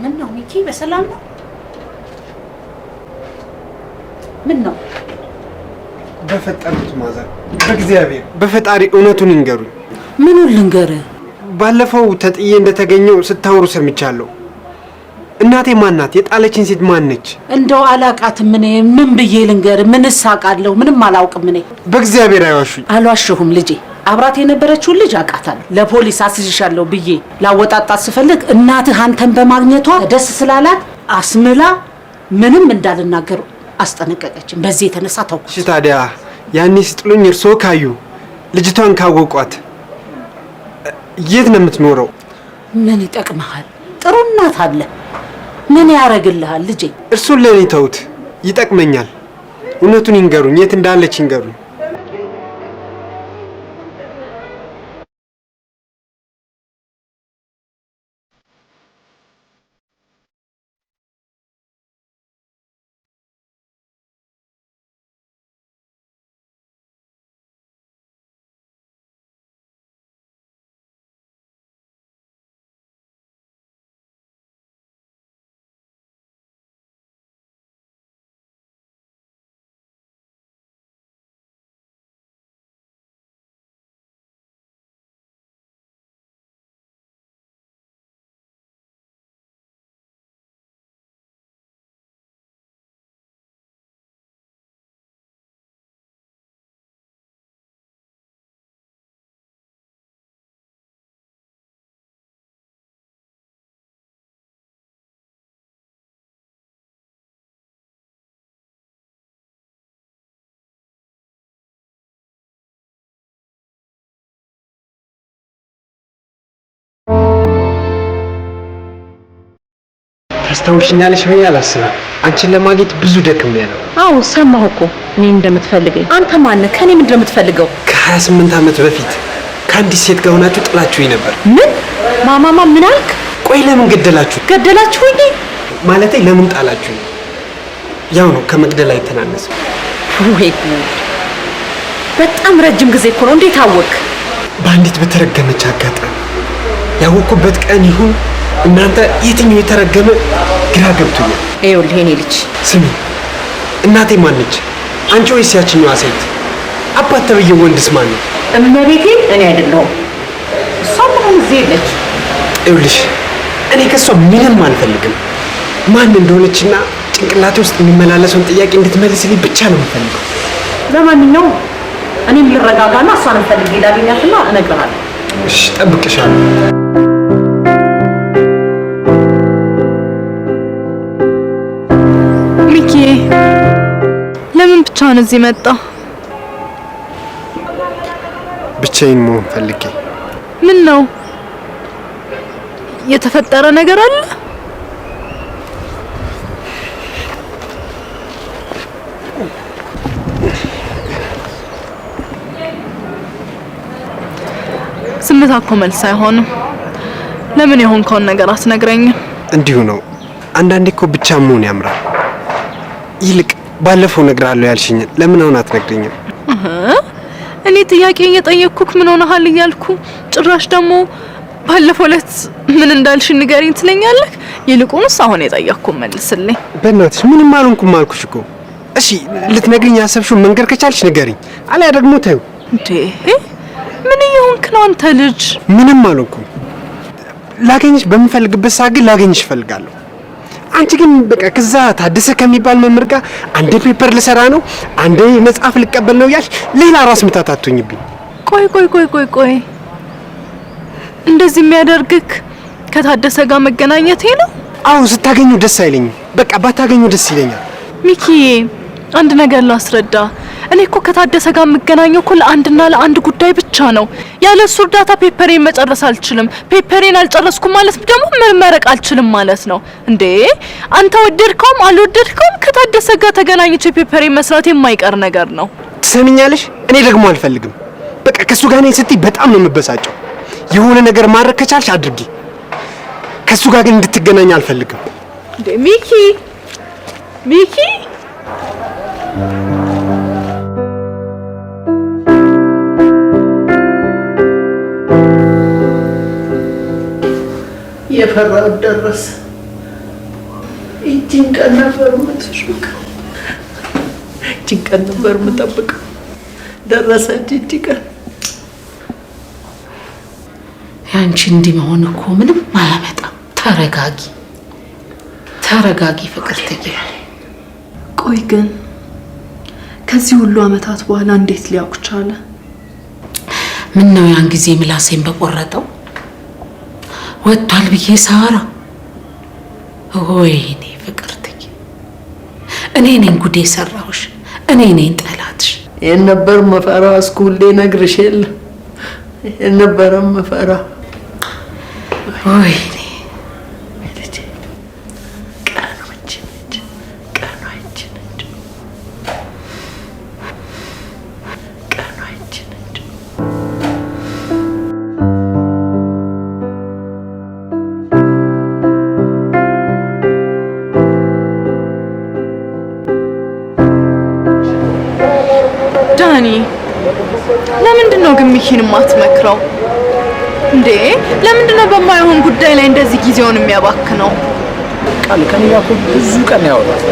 Speaker 6: ምን ነው ሚኪ በሰላም ነው? ምን ነው?
Speaker 2: በፈጠሩት ማዘር በእግዚአብሔር በፈጣሪ እውነቱን ይንገሩኝ።
Speaker 6: ምኑን ልንገርህ?
Speaker 2: ባለፈው ተጥዬ እንደተገኘው ስታወሩ ሰምቻለሁ። እናቴ ማን ናት? የጣለችን ሴት ማን ነች?
Speaker 6: እንደው አላቃትም። እኔ ምን ብዬ ልንገርህ? ምን ሳቃለሁ? ምንም አላውቅም። እኔ
Speaker 2: በእግዚአብሔር አይዋሹኝ።
Speaker 6: አልዋሽሁም ልጄ። አብራት የነበረችውን ልጅ አውቃታለሁ። ለፖሊስ አስይሻለሁ ብዬ ላወጣጣት ስፈልግ እናትህ አንተን በማግኘቷ ደስ ስላላት አስምላ ምንም እንዳልናገር አስጠነቀቀችኝ። በዚህ የተነሳ ተውኩት።
Speaker 2: እሺ ታዲያ ያኔ ስጥሉኝ እርስዎ ካዩ ልጅቷን ካወቋት የት ነው የምትኖረው?
Speaker 6: ምን ይጠቅምሃል? ጥሩ እናት አለ። ምን ያረግልሃል ልጄ?
Speaker 2: እርሱን ለኔ ተውት፣ ይጠቅመኛል። እውነቱን ይንገሩኝ፣ የት እንዳለች ይንገሩኝ። ታስታውሽኛለሽ ብዬ አላስብም። አንቺን ለማግኘት ብዙ ደክሜያለሁ።
Speaker 6: አዎ ሰማሁ እኮ እኔ እንደምትፈልገኝ። አንተ ማነህ? ከኔ ምንድን ነው የምትፈልገው?
Speaker 2: ከ28 ዓመት በፊት ከአንዲት ሴት ጋር ሆናችሁ ጥላችሁኝ ነበር።
Speaker 6: ምን? ማማማ ምን አልክ?
Speaker 2: ቆይ ለምን ገደላችሁ?
Speaker 6: ገደላችሁኝ?
Speaker 2: ማለቴ ለምን ጣላችሁኝ? ያው ነው ከመግደል አይተናነስም።
Speaker 6: ወይ በጣም ረጅም ጊዜ እኮ ነው። እንዴት አወቅ?
Speaker 2: በአንዲት በተረገመች አጋጣሚ ያወቅኩበት ቀን ይሁን እናንተ የትኛው የተረገመ ግራ ገብቶኛል።
Speaker 6: ይኸውልህ የኔ ልጅ
Speaker 2: ስሚ፣ እናቴ ማነች? አንቺ ወይስ ያችኛዋ ሴት? አባት ተብዬው ወንድስ ማን ነው?
Speaker 6: እመቤቴ እኔ አይደለሁም። እሷ ምንም እዚህ የለች።
Speaker 2: ይኸውልሽ እኔ ከሷ ምንም አልፈልግም። ማን እንደሆነችና ጭንቅላቴ ውስጥ የሚመላለሰውን ጥያቄ እንድትመልስልኝ ብቻ ነው የምፈልገው።
Speaker 6: ለማንኛውም እኔም ልረጋጋና እሷን ፈልጌ ላገኛትና እነግርሃለሁ።
Speaker 2: እሺ፣ ጠብቅሻለሁ።
Speaker 3: ሚኪ ለምን ብቻህን እዚህ መጣ?
Speaker 2: ብቻዬን መሆን ፈልጌ።
Speaker 3: ምን ነው የተፈጠረ ነገር አለ? ዝምታ እኮ መልስ አይሆንም። ለምን የሆንከውን ነገር አትነግረኝም?
Speaker 2: እንዲሁ ነው። አንዳንዴ እኮ ብቻ መሆን ያምራል። ይልቅ ባለፈው እነግርሃለሁ ያልሽኝን ለምን አሁን አትነግሪኝም?
Speaker 3: እኔ ጥያቄ እየጠየቅኩክ ምን ሆነሃል እያልኩ ጭራሽ ደግሞ ባለፈው ዕለት ምን እንዳልሽ ንገሪኝ ትለኛለህ። ይልቁንስ አሁን የጠየቅኩ መልስልኝ።
Speaker 2: በእናትሽ ምንም አልሆንኩም አልኩሽ እኮ። እሺ ልትነግሪኝ ያሰብሽውን መንገር ከቻልሽ ንገሪኝ፣ አለያ ደግሞ ተይው።
Speaker 3: እንዴ ምን እየሆንክ ነው አንተ ልጅ?
Speaker 2: ምንም አልሆንኩም። ላገኝሽ በምፈልግበት ሰዓት ግን ላገኝሽ እፈልጋለሁ። አንቺ ግን በቃ ከዛ ታደሰ ከሚባል መምህር ጋር አንዴ ፔፐር ልሰራ ነው፣ አንዴ መጽሐፍ ልቀበል ነው ያልሽ ሌላ ራስ ምታት አትሆኝብኝ።
Speaker 3: ቆይ እንደዚህ የሚያደርግክ ከታደሰ ጋር መገናኘቴ ነው?
Speaker 2: አዎ፣ ስታገኙ ደስ አይለኝም። በቃ ባታገኙ ደስ ይለኛል።
Speaker 3: ሚኪዬ አንድ ነገር ላስረዳ። እኔ እኮ ከታደሰ ጋር የምገናኘው እኮ ለአንድና ለአንድ ጉዳይ ብቻ ነው። ያለ እሱ እርዳታ ፔፐሬን መጨረስ አልችልም። ፔፐሬን አልጨረስኩም ማለት ደግሞ መመረቅ አልችልም ማለት ነው። እንዴ አንተ ወደድከውም አልወደድከውም ከታደሰ ጋር ተገናኝቼ ፔፐሬን መስራት የማይቀር ነገር ነው።
Speaker 2: ትሰሚኛለሽ? እኔ ደግሞ አልፈልግም። በቃ ከሱ ጋር ነኝ ስትይ በጣም ነው የምበሳጨው። የሆነ ነገር ማድረግ ከቻልሽ አድርጊ። ከሱ ጋር ግን እንድትገናኝ አልፈልግም።
Speaker 3: እንዴ ሚኪ
Speaker 4: የፈራው ደረሰ። እጅን ቀን ነበር የምትጠብቀው፣ እጅን ቀን ነበር የምጠብቀው። ደረሰ እጅ ቀን።
Speaker 6: ያንቺ እንዲህ መሆን እኮ ምንም አያመጣም። ተረጋጊ ፍቅርትዬ።
Speaker 3: ቆይ ግን ከዚህ ሁሉ አመታት በኋላ እንዴት ሊያውቅ ቻለ?
Speaker 6: ምን ነው ያን ጊዜ ምላሴን በቆረጠው ወጥቷል ብዬ ሳወራ፣ ወይኔ ፍቅርትዬ፣ እኔ ነኝ ጉዴ ሰራሁሽ፣ እኔ ነኝ ጠላትሽ።
Speaker 4: ይሄን ነበር መፈራ። እስኩሌ ነግርሽ የለ ይሄን ነበር መፈራ።
Speaker 6: ወይኔ
Speaker 3: ዳኒ ለምንድን ነው ግን ሚኪን የማትመክረው እንዴ? ለምንድን ነው በማይሆን ጉዳይ ላይ እንደዚህ ጊዜውን የሚያባክነው?
Speaker 5: ቃል ከኔ ጋር እኮ ብዙ ቀን ያወራል፣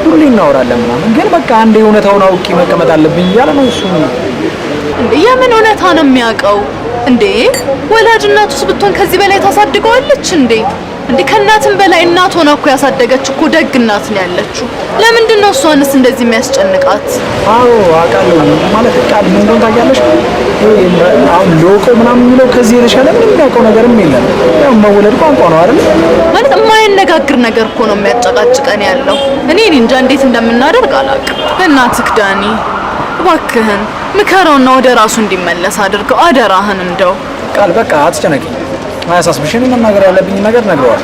Speaker 5: ሁሌ እናወራለን ምናምን፣ ግን በቃ አንዴ እውነታውን አውቄ መቀመጥ አለብኝ እያለ ነው እሱ።
Speaker 3: እንዴ የምን እውነታ ነው የሚያውቀው እንዴ? ወላጅ እናቱስ ብትሆን ከዚህ በላይ ታሳድገዋለች እንዴ? እንዴ ከእናትም በላይ እናት ሆና እኮ ያሳደገች እኮ ደግ እናት ነው ያለችው። ለምንድን ነው እሷንስ እንደዚህ የሚያስጨንቃት?
Speaker 5: አዎ አውቃለሁ። ማለት ቃል ምን እንደሆነ ታውቂያለሽ? አሁን ሎቆ ምናምን የሚለው ከዚህ የተሻለ ምንም የሚያውቀው ነገርም የለም። ያው መወለድ ቋንቋ ነው አይደል?
Speaker 3: ማለት የማይነጋግር ነገር እኮ ነው የሚያጨቃጭቀን ያለው። እኔ እንጃ እንዴት እንደምናደርግ አላውቅም። በእናትህ ዳኒ እባክህን ምከረውና ወደ ራሱ እንዲመለስ አድርገው አደራህን። እንደው
Speaker 5: ቃል በቃ አትጨነቂ፣ አያሳስብሽ። እኔ መናገር ያለብኝ ነገር ነግረዋል።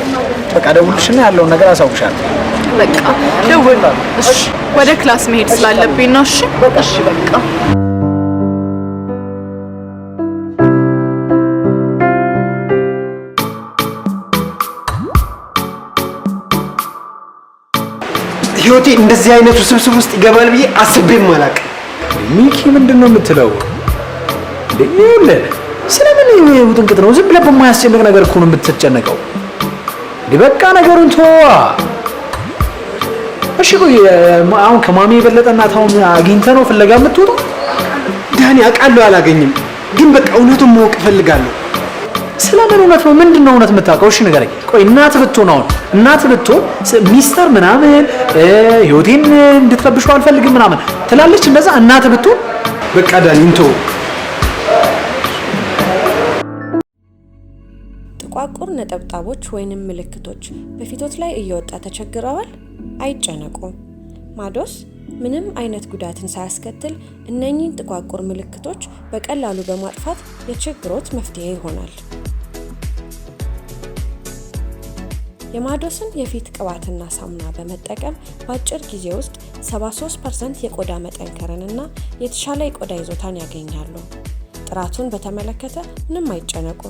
Speaker 5: በቃ ደውልሽና ያለውን ነገር አሳውቅሻለሁ።
Speaker 3: በቃ ደውል። እሺ ወደ ክላስ መሄድ ስላለብኝ ነው። እሺ በቃ
Speaker 2: ህይወቴ እንደዚህ አይነቱ ስብስብ ውስጥ ይገባል ብዬ አስቤም አላውቅም።
Speaker 5: ሚኪ ምንድን ነው የምትለው? ይኸውልህ ስለምን ውጥንቅጥ ነው? ዝም ብለህ በማያስጨንቅ ነገር እኮ ነው የምትጨነቀው። በቃ ነገሩን ተወዋ። እሺ ቆይ አሁን ከማሚ የበለጠ እናት አሁን አግኝተህ ነው ፍለጋ የምትወጣው?
Speaker 2: ዳኒ አውቃለሁ አላገኝም፣ ግን በቃ እውነቱን ማወቅ እፈልጋለሁ።
Speaker 5: ስለምን እውነት ነው? ምንድን ነው እውነት የምታውቀው? እሺ ንገረኝ። ቆይ እናት ብትሆን አሁን እናት ብትሆን ሚስጥር ምናምን ህይወቴን እንድትረብሸው አልፈልግም ምናምን ትላለች። እንደዛ እናት ብትሆን
Speaker 2: በቃ ዳኒ እንተው።
Speaker 1: ጥቋቁር ነጠብጣቦች ወይንም ምልክቶች በፊቶት ላይ እየወጣ ተቸግረዋል? አይጨነቁ። ማዶስ ምንም አይነት ጉዳትን ሳያስከትል እነኚህን ጥቋቁር ምልክቶች በቀላሉ በማጥፋት የችግሮት መፍትሄ ይሆናል። የማዶስን የፊት ቅባትና ሳሙና በመጠቀም በአጭር ጊዜ ውስጥ 73% የቆዳ መጠንከርንና የተሻለ የቆዳ ይዞታን ያገኛሉ። ጥራቱን በተመለከተ ምንም አይጨነቁ።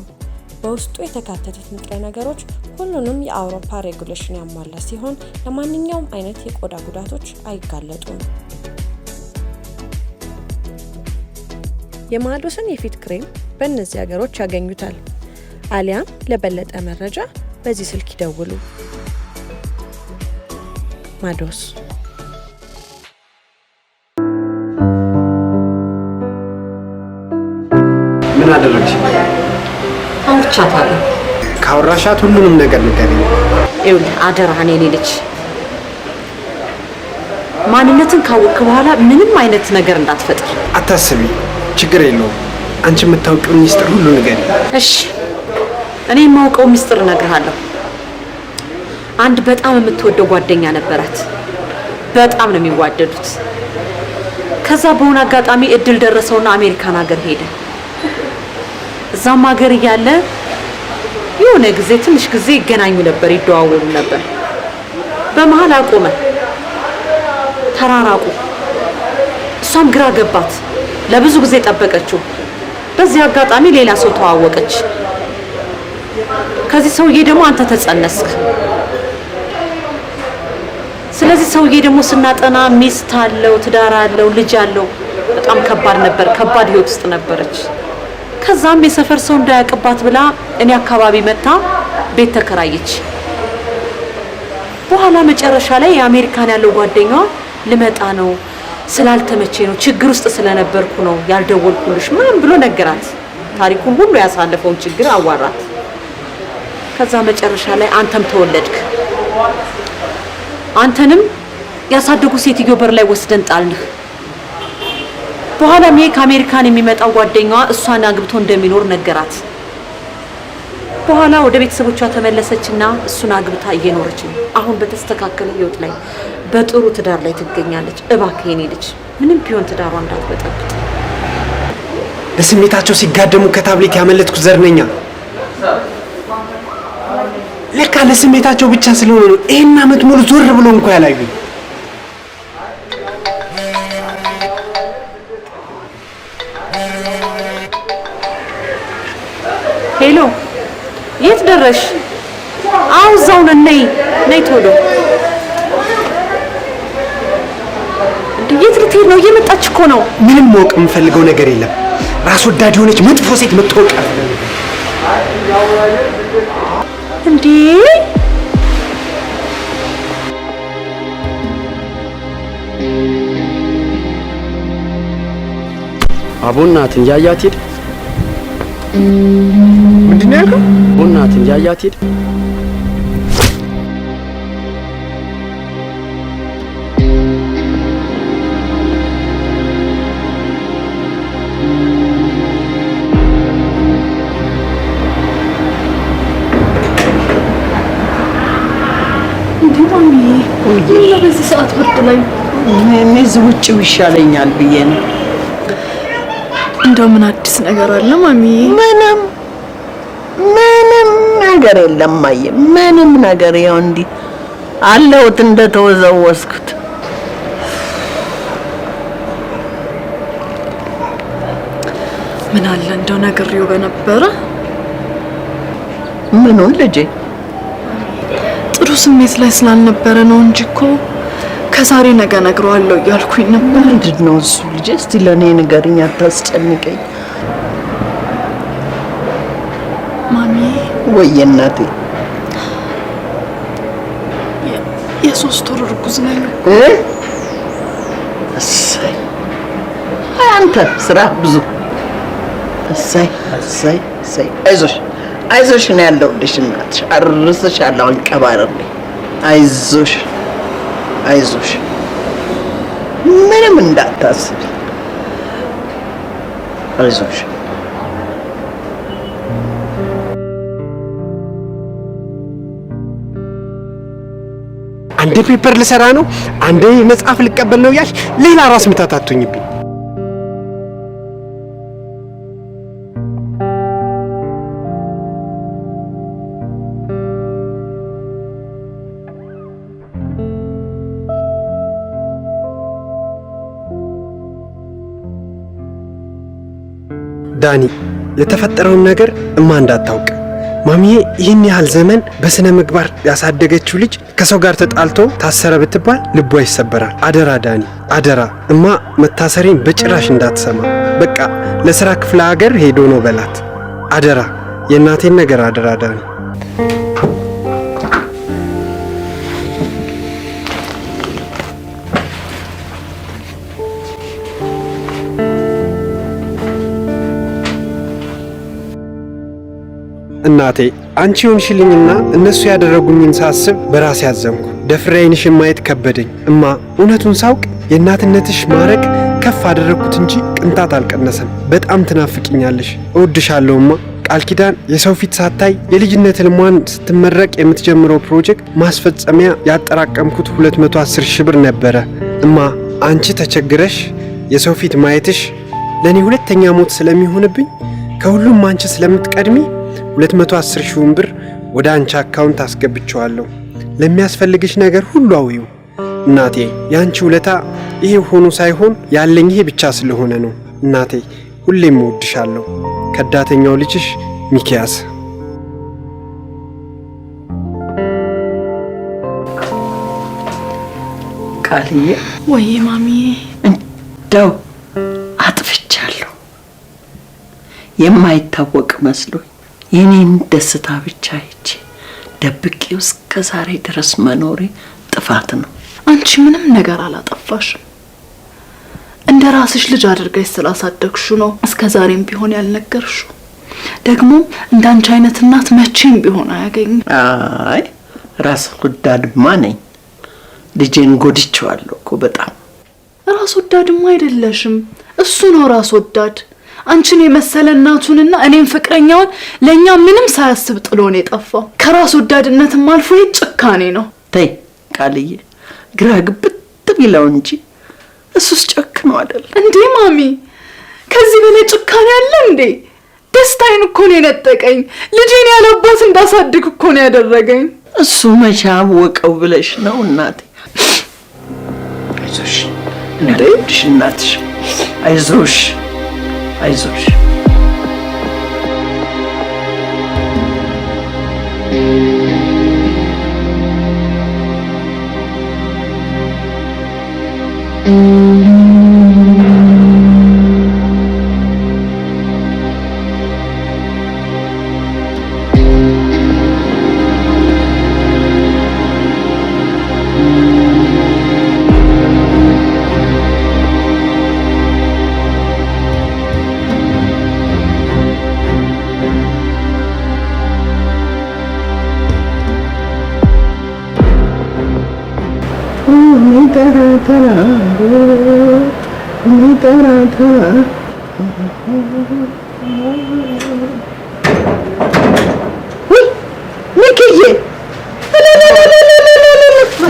Speaker 1: በውስጡ የተካተቱት ንጥረ ነገሮች ሁሉንም የአውሮፓ ሬጉሌሽን ያሟላ ሲሆን ለማንኛውም አይነት የቆዳ ጉዳቶች አይጋለጡም። የማዶስን የፊት ክሬም በእነዚህ ሀገሮች ያገኙታል። አሊያም ለበለጠ መረጃ በዚህ ስልክ ይደውሉ። ማዶስ
Speaker 2: ምን አደረግሽ?
Speaker 6: አውርቻታለሁ።
Speaker 2: ካወራሻት ሁሉንም ነገር ንገሪኝ።
Speaker 6: ይኸውልህ አደራህን የኔ ልጅ ማንነትን ካወቅክ በኋላ ምንም አይነት ነገር እንዳትፈጥር።
Speaker 2: አታስቢ፣ ችግር የለውም። አንቺ የምታውቂው ሚስጥር ሁሉ ንገሪኝ።
Speaker 6: እሺ እኔ የማውቀው ሚስጥር እነግርሃለሁ። አንድ በጣም የምትወደው ጓደኛ ነበራት። በጣም ነው የሚዋደዱት። ከዛ በሆነ አጋጣሚ እድል ደረሰውና አሜሪካን ሀገር ሄደ። እዛም ሀገር እያለ የሆነ ጊዜ ትንሽ ጊዜ ይገናኙ ነበር፣ ይደዋወሉ ነበር። በመሃል አቆመ፣ ተራራቁ። እሷም ግራ ገባት። ለብዙ ጊዜ ጠበቀችው። በዚህ አጋጣሚ ሌላ ሰው ተዋወቀች። ከዚህ ሰውዬ ደግሞ አንተ ተጸነስክ። ስለዚህ ሰውዬ ደግሞ ስናጠና ሚስት አለው፣ ትዳር አለው፣ ልጅ አለው። በጣም ከባድ ነበር፣ ከባድ ህይወት ውስጥ ነበረች። ከዛም የሰፈር ሰው እንዳያውቅባት ብላ እኔ አካባቢ መጣ ቤት ተከራየች። በኋላ መጨረሻ ላይ የአሜሪካን ያለው ጓደኛዋ ልመጣ ነው ስላልተመቼ ነው ችግር ውስጥ ስለነበርኩ ነው ያልደወልኩልሽ ምናምን ብሎ ነገራት። ታሪኩን ሁሉ ያሳለፈውን ችግር አዋራት። ከዛ መጨረሻ ላይ አንተም ተወለድክ። አንተንም ያሳደጉ ሴትዮ በር ላይ ወስደን ጣልንህ። በኋላ ከአሜሪካን የሚመጣው ጓደኛዋ እሷን አግብቶ እንደሚኖር ነገራት። በኋላ ወደ ቤተሰቦቿ ተመለሰችና እሱን አግብታ እየኖረች ነው። አሁን በተስተካከለ ህይወት ላይ በጥሩ ትዳር ላይ ትገኛለች። እባክህ የኔ ልጅ ምንም ቢሆን ትዳሯ እንዳትበጠብጥ።
Speaker 2: ለስሜታቸው ሲጋደሙ ከታብሌት ያመለጥኩ ዘርነኛ። ለካ ለስሜታቸው ብቻ ስለሆነ ነው ይሄን አመት ሙሉ ዞር ብሎ እንኳን ያላዩኝ።
Speaker 6: ሄሎ፣ የት ደረሽ? አው እዛው ነን። ነይ ቶሎ። የት ልትሄድ ነው? እየመጣች እኮ ነው።
Speaker 2: ምንም ማወቅ የምፈልገው ነገር የለም። ራስ ወዳድ የሆነች መጥፎ ሴት መታወቅ
Speaker 6: እንዴ?
Speaker 8: አቦናት እንጃያት ሄድ።
Speaker 2: ምንድነው ያልከው?
Speaker 8: አቦናት እንጃያት ሄድ።
Speaker 3: በዚህ ሰዓት ብርድ ላይ
Speaker 4: እዚህ ውጭው ይሻለኛል ብዬ ነው። እንደው ምን አዲስ ነገር አለ ማሚ? ምንም ነገር የለም ማየ፣ ምንም ነገር ያው እንዲህ አለሁት እንደተወዘወዝኩት።
Speaker 3: ምን አለ እንደው ነግሬው በነበረ።
Speaker 4: ምኑን ልጄ?
Speaker 3: ጥሩ ስሜት ላይ ስላልነበረ ነው እንጂ እኮ ከዛሬ ነገ ነግረዋለሁ እያልኩኝ ነበር።
Speaker 4: ምንድን ነው እሱ ልጄ? እስቲ ለእኔ ንገሪኝ፣ አታስጨንቀኝ።
Speaker 3: ማሚ።
Speaker 4: ወይ እናቴ።
Speaker 3: የ3 ወር እርጉዝ ነኝ።
Speaker 4: እሰይ፣ አንተ ስራ ብዙ። እሰይ እሰይ እሰይ። አይዞሽ አይዞሽ ነው ያለሁልሽ እናትሽ። አርስሻለሁ፣ አንቀባረርልኝ። አይዞሽ አይዞሽ፣ ምንም እንዳታስቢ። አይዞሽ።
Speaker 2: አንዴ ፔፐር ልሰራ ነው፣ አንዴ መጽሐፍ ልቀበል ነው ያልሽ ሌላ ራስ ምታት አትሁኝብኝ። ዳኒ፣ የተፈጠረውን ነገር እማ እንዳታውቅ። ማሚዬ ይህን ያህል ዘመን በስነ ምግባር ያሳደገችው ልጅ ከሰው ጋር ተጣልቶ ታሰረ ብትባል ልቧ ይሰበራል። አደራ ዳኒ፣ አደራ። እማ መታሰሬን በጭራሽ እንዳትሰማ። በቃ ለስራ ክፍለ ሀገር ሄዶ ነው በላት። አደራ፣ የእናቴን ነገር አደራ ዳኒ። እናቴ አንቺ ሆንሽልኝና እነሱ ያደረጉኝን ሳስብ በራሴ ያዘንኩ። ደፍሬ ዓይንሽን ማየት ከበደኝ። እማ እውነቱን ሳውቅ የእናትነትሽ ማረግ ከፍ አደረግኩት እንጂ ቅንጣት አልቀነሰም። በጣም ትናፍቅኛለሽ። እወድሻለሁ እማ። ቃል ኪዳን የሰው ፊት ሳታይ የልጅነት ህልሟን ስትመረቅ የምትጀምረው ፕሮጀክት ማስፈጸሚያ ያጠራቀምኩት 210 ሺህ ብር ነበረ። እማ አንቺ ተቸግረሽ የሰው ፊት ማየትሽ ለእኔ ሁለተኛ ሞት ስለሚሆንብኝ ከሁሉም አንቺ ስለምትቀድሚ 210 ሺህ ብር ወደ አንቺ አካውንት አስገብቼዋለሁ። ለሚያስፈልግሽ ነገር ሁሉ አውዩ እናቴ። ያንቺ ውለታ ይሄ ሆኖ ሳይሆን ያለኝ ይሄ ብቻ ስለሆነ ነው እናቴ። ሁሌም እወድሻለሁ። ከዳተኛው ልጅሽ ሚኪያስ።
Speaker 4: ቃልዬ።
Speaker 3: ወይ ማሚዬ።
Speaker 4: እንደው አጥፍቻለሁ የማይታወቅ መስሎኝ የኔን ደስታ ብቻ አይቼ ደብቄው እስከ ዛሬ ድረስ መኖሬ ጥፋት ነው።
Speaker 3: አንቺ ምንም ነገር አላጠፋሽም። እንደ ራስሽ ልጅ አድርገሽ ስላሳደግሽው ነው እስከ ዛሬም ቢሆን ያልነገርሽው። ደግሞ እንዳንቺ አይነት እናት መቼም ቢሆን አያገኝም።
Speaker 4: አይ ራስ ወዳድማ ነኝ። ልጄን ጎድቼዋለሁ እኮ በጣም።
Speaker 3: ራስ ወዳድማ አይደለሽም፣ እሱ ነው ራስ ወዳድ። አንቺን የመሰለ እናቱንና እኔም ፍቅረኛውን ለኛ ምንም ሳያስብ ጥሎን የጠፋው ከራስ ወዳድነትም አልፎ ጭካኔ ነው።
Speaker 4: ተይ ቃልዬ፣ ግራ ግብት ቢለው እንጂ እሱስ ጨክኖ አይደል
Speaker 3: እንዴ? ማሚ ከዚህ በላይ ጭካኔ አለ እንዴ? ደስታዬን እኮ ነው የነጠቀኝ። ልጄን ያለባት እንዳሳድግ እኮ ነው ያደረገኝ።
Speaker 4: እሱ መቼ አወቀው ብለሽ ነው እናቴ? አይዞሽ እንዴሽ እናትሽ፣ አይዞሽ አይዞሽ።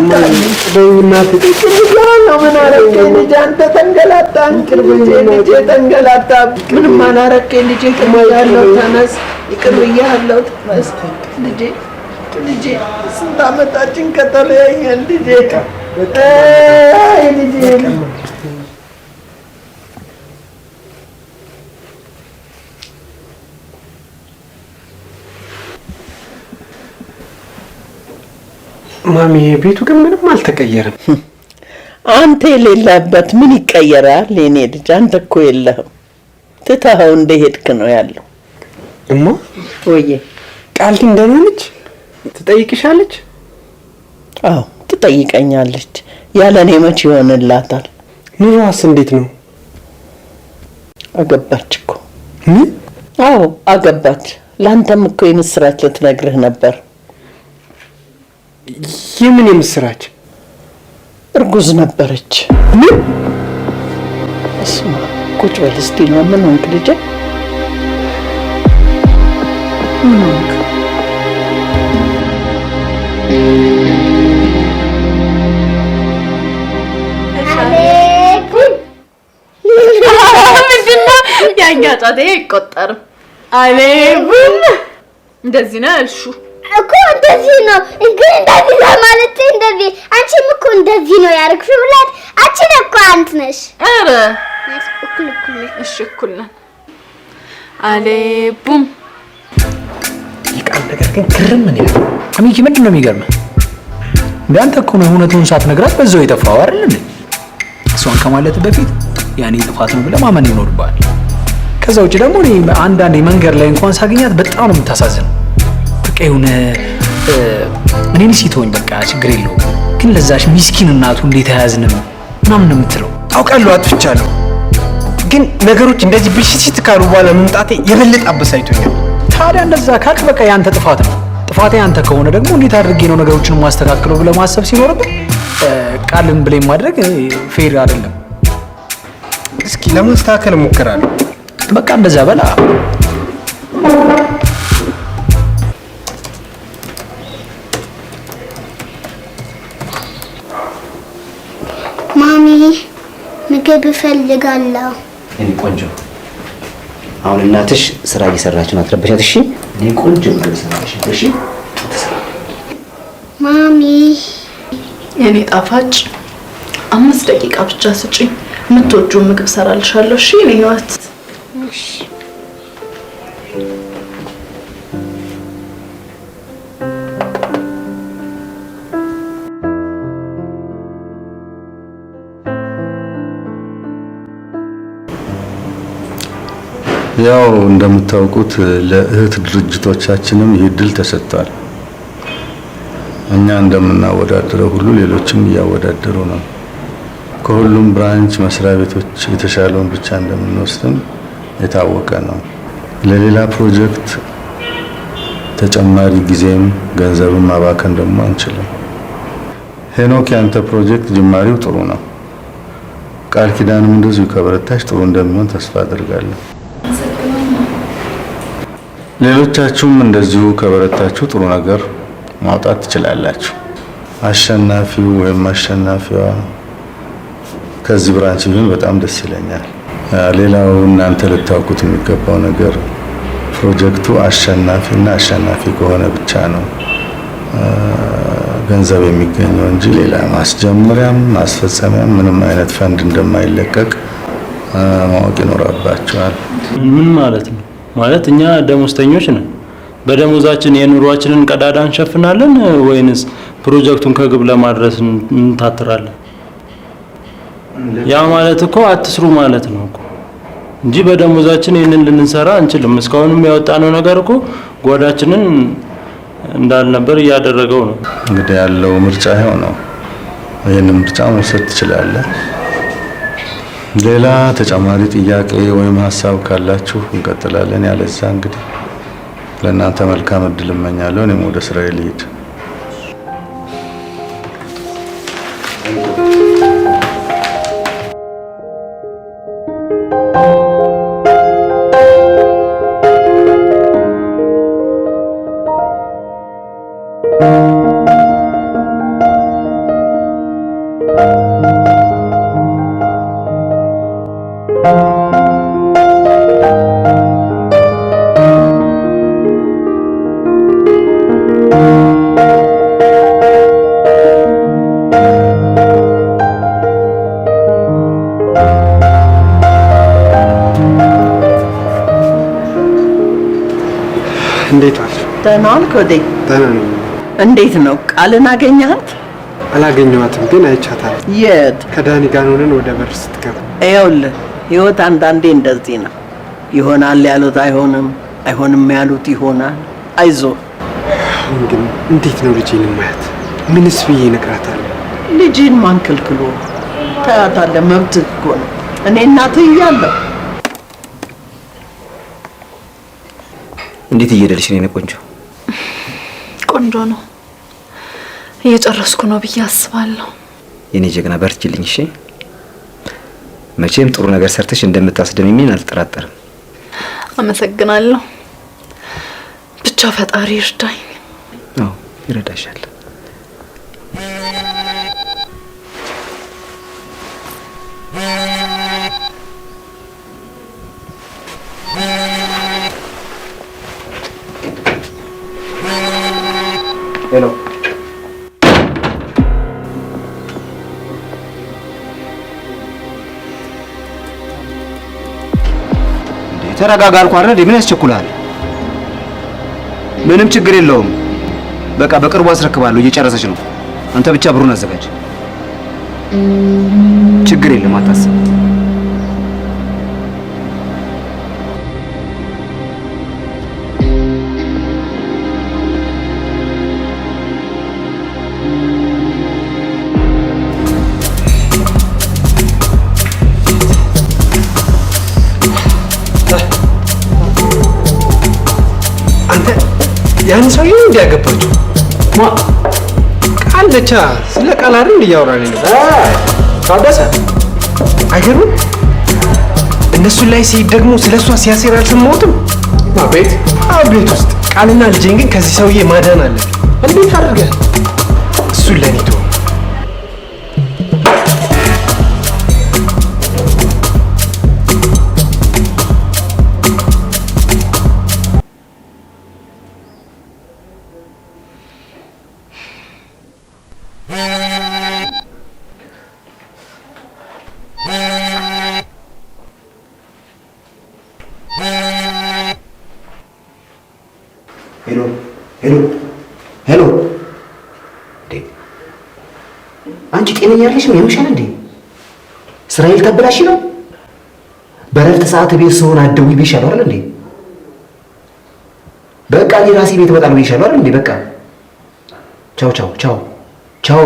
Speaker 2: በእናት
Speaker 4: ነው ምን አረከ ልጅ አንተ ተንገላታ ልጅ ተንገላታ ምንም አላረከ ልጅ ከማያለው ተነስ ይቅር ብያለሁ ተነስ ልጅ ስንት ዓመታችን ከተለያየን ልጅ
Speaker 2: ማሚ ቤቱ ግን ምንም አልተቀየረም።
Speaker 4: አንተ የሌለበት ምን ይቀየራል? የኔ ልጅ አንተ እኮ የለህም። ትተኸው እንደሄድክ ነው ያለው።
Speaker 2: እማ
Speaker 4: ወዬ
Speaker 2: ቃል ግን ደህና ነች? ትጠይቅሻለች?
Speaker 4: አዎ ትጠይቀኛለች። ያለ እኔ መች ይሆንላታል?
Speaker 2: ኑሮዋስ እንዴት ነው?
Speaker 4: አገባች እኮ።
Speaker 2: ምን?
Speaker 4: አዎ አገባች። ለአንተም እኮ የምስራች ልትነግርህ ነበር።
Speaker 2: የምን የምስራች?
Speaker 4: እርጉዝ ነበረች።
Speaker 2: ምን?
Speaker 4: እስማ ቁጭ በል እስቲ ነው። ምን ሆንክ ልጄ? ምን ሆንክ?
Speaker 3: ምንድነው ያኛ ጫቴ አይቆጠርም። አሌቡን እንደዚህ ነው እልሹ
Speaker 9: እኮ እንደዚህ ነው ግን እንደዚህ ለማለት እንደዚህ አንቺም እኮ እንደዚህ ነው ያርክሽው ብላት አንቺ እኮ አንተ ነሽ።
Speaker 3: አረ
Speaker 9: እኩል
Speaker 3: እሺ እኩል ነን። አሌቡም
Speaker 2: ይቃል ነገር ግን ግርም ምን ይላል?
Speaker 5: ሚኪ ምንድነው የሚገርምህ? አንተ እኮ ነው እውነቱን ሳትነግራት በዛው የጠፋው አይደል እንዴ? እሷን ከማለት በፊት ያኔ ጥፋት ነው ብለህ ማመን ይኖርብሃል። ከዛ ውጭ ደግሞ እኔ አንዳንዴ መንገድ ላይ እንኳን ሳገኛት በጣም ነው የምታሳዝነው። በቃ የሆነ እኔን ሲቶኝ በቃ ችግር የለውም ግን ለዛሽ ሚስኪን እናቱ እንዴት አያዝንም ምናምን ነው የምትለው።
Speaker 2: አውቃለሁ አጥፍቻለሁ፣ ግን ነገሮች እንደዚህ ብልሽት ካሉ በኋላ መምጣቴ የበለጠ አበሳጭቶኛል።
Speaker 5: ታዲያ እንደዛ ካልክ በቃ ያንተ ጥፋት ነው። ጥፋቴ ያንተ ከሆነ ደግሞ እንዴት አድርጌ ነው ነገሮችን ማስተካከለው ብለህ ማሰብ ሲኖርብህ ቃልን ብሌም ማድረግ ፌር አይደለም።
Speaker 2: እስኪ ለማስተካከል እሞክራለሁ።
Speaker 5: በቃ እንደዛ በላ።
Speaker 9: ማሚ ምግብ እፈልጋለሁ።
Speaker 7: እኔ ቆንጆ አሁን እናትሽ ስራ እየሰራች ነው፣ አትረበሻት እሺ? እኔ ቆንጆ ምግብ ሰራሽ እሺ?
Speaker 9: ማሚ
Speaker 3: የኔ ጣፋጭ 5 ደቂቃ ብቻ ስጪኝ። የምትወጂው ምግብ ሰራልሻለሁ እሺ? እኔ ህይወት
Speaker 10: ያው እንደምታውቁት ለእህት ድርጅቶቻችንም ይህ እድል ተሰጥቷል። እኛ እንደምናወዳደረው ሁሉ ሌሎችም እያወዳደሩ ነው። ከሁሉም ብራንች መስሪያ ቤቶች የተሻለውን ብቻ እንደምንወስድም የታወቀ ነው። ለሌላ ፕሮጀክት ተጨማሪ ጊዜም ገንዘብም ማባከን ደግሞ አንችልም። ሄኖክ ያንተ ፕሮጀክት ጅማሬው ጥሩ ነው። ቃል ኪዳንም እንደዚሁ ከበረታች ጥሩ እንደሚሆን ተስፋ አድርጋለሁ። ሌሎቻችሁም እንደዚሁ ከበረታችሁ ጥሩ ነገር ማውጣት ትችላላችሁ። አሸናፊው ወይም አሸናፊዋ ከዚህ ብራንች ቢሆን በጣም ደስ ይለኛል። ሌላው እናንተ ልታውቁት የሚገባው ነገር ፕሮጀክቱ አሸናፊና አሸናፊ ከሆነ ብቻ ነው ገንዘብ የሚገኘው እንጂ ሌላ ማስጀመሪያም ማስፈጸሚያም ምንም አይነት ፈንድ እንደማይለቀቅ ማወቅ ይኖርባችኋል።
Speaker 11: ምን ማለት ነው? ማለት እኛ ደሞዝተኞች ነን። በደሞዛችን የኑሯችንን ቀዳዳ እንሸፍናለን ወይንስ ፕሮጀክቱን ከግብ ለማድረስ እንታትራለን? ያ ማለት እኮ አትስሩ ማለት ነው እኮ እንጂ በደሞዛችን ይሄንን ልንሰራ አንችልም። እስካሁንም ያወጣነው ነገር እኮ ጓዳችንን እንዳልነበር እያደረገው ነው።
Speaker 10: እንግዲህ ያለው ምርጫ ይሄው ነው። ይሄንን ምርጫ መውሰድ ትችላለህ። ሌላ ተጨማሪ ጥያቄ ወይም ሀሳብ ካላችሁ እንቀጥላለን። ያለዛ እንግዲህ ለእናንተ መልካም እድል እመኛለሁ። እኔም ወደ ስራዬ ልሂድ።
Speaker 2: እንዴት ዋልሽ?
Speaker 4: ደህና ዋልክ ወዴ?
Speaker 2: ደህና ነኝ።
Speaker 4: እንዴት ነው ቃልን አገኘሃት?
Speaker 2: አላገኘኋትም ግን አይቻታለሁ።
Speaker 4: የት?
Speaker 2: ከዳኒ ጋር ሆነን ወደ በር ስትገባ።
Speaker 4: ይኸውልህ ህይወት አንዳንዴ እንደዚህ ነው። ይሆናል ያሉት አይሆንም፣ አይሆንም ያሉት ይሆናል። አይዞህ።
Speaker 2: አሁን ግን እንዴት ነው ልጄን ማያት? ምንስ ብዬ እነግራታለሁ?
Speaker 4: ልጅን ማን ከልክሎ? ታያታለህ፣ መብትህ እኮ ነው። እኔ እናትህ እያለሁ።
Speaker 7: እንዴት እየሄደልሽ ነው የኔ ቆንጆ?
Speaker 3: ቆንጆ ነው። እየጨረስኩ ነው ብዬ አስባለሁ።
Speaker 7: የኔ ጀግና በርቺልኝ እሺ። መቼም ጥሩ ነገር ሰርተሽ እንደምታስደምሚኝ አልጠራጠርም።
Speaker 3: አመሰግናለሁ። ብቻ ፈጣሪ ይርዳኝ።
Speaker 7: አዎ ይረዳሻል። ሄሎ ተረጋጋ አልኩህ አይደል? ምን ያስቸኩልሃል? ምንም ችግር የለውም። በቃ በቅርቡ አስረክባለሁ። እየጨረሰች ነው። አንተ ብቻ ብሩን አዘጋጅ። ችግር የለም አታስብ።
Speaker 2: ያን ሰውዬ እንዲያገባችሁ ቃል ነቻ ስለ ቃል አይደል እያወራን ነው። ታደሰ አይገርም? እነሱን ላይ ሲሄድ ደግሞ ስለሷ ሲያሴር አልሰማሁትም። ቤት ውስጥ ቃልና ልጄን ግን ከዚህ ሰውዬ ማዳን አለ። እንዴት አድርገህ? እሱን ለኔ ተው።
Speaker 7: ሄሎ አንቺ ጤነኛ አይደለሽም? የምሻል እንዴ? ስራዬ ልታበላሽ ነው? በረፍት ሰዓት ቤት ስሆን አትደውይ ብዬሻለሁ አይደል እንዴ? በቃ እኔ ራሴ ቤት እመጣለሁ ብዬሻለሁ አይደል እንዴ? በቃ ቻው ቻው ቻው ቻው።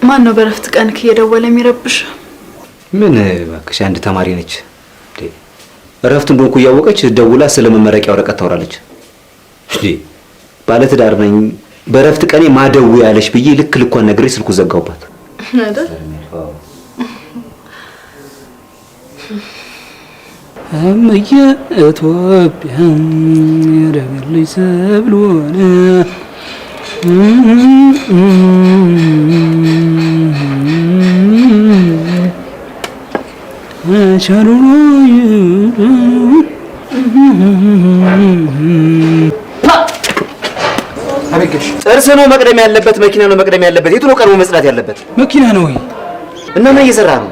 Speaker 3: ማን ነው በረፍት ቀን እየደወለ የሚረብሽ?
Speaker 7: ምን እባክሽ አንድ ተማሪ ነች። እረፍት እንደሆንኩ እያወቀች ደውላ ስለመመረቂያ ወረቀት ታወራለች። እሺ ባለትዳር ነኝ በረፍት ቀኔ ማደው ያለሽ ብዬ ልክ ልኳን ነግሬ ስልኩ ዘጋውባት
Speaker 3: አይደል?
Speaker 5: እምዬ ኢትዮጵያ ያደገልኝ ሰብሎነ
Speaker 7: ጥርስ ነው መቅደም ያለበት? መኪና ነው መቅደም ያለበት? የቱ ነው ቀድሞ መጽዳት ያለበት?
Speaker 5: መኪና ነው ወይ?
Speaker 7: እና ምን እየሰራ ነው?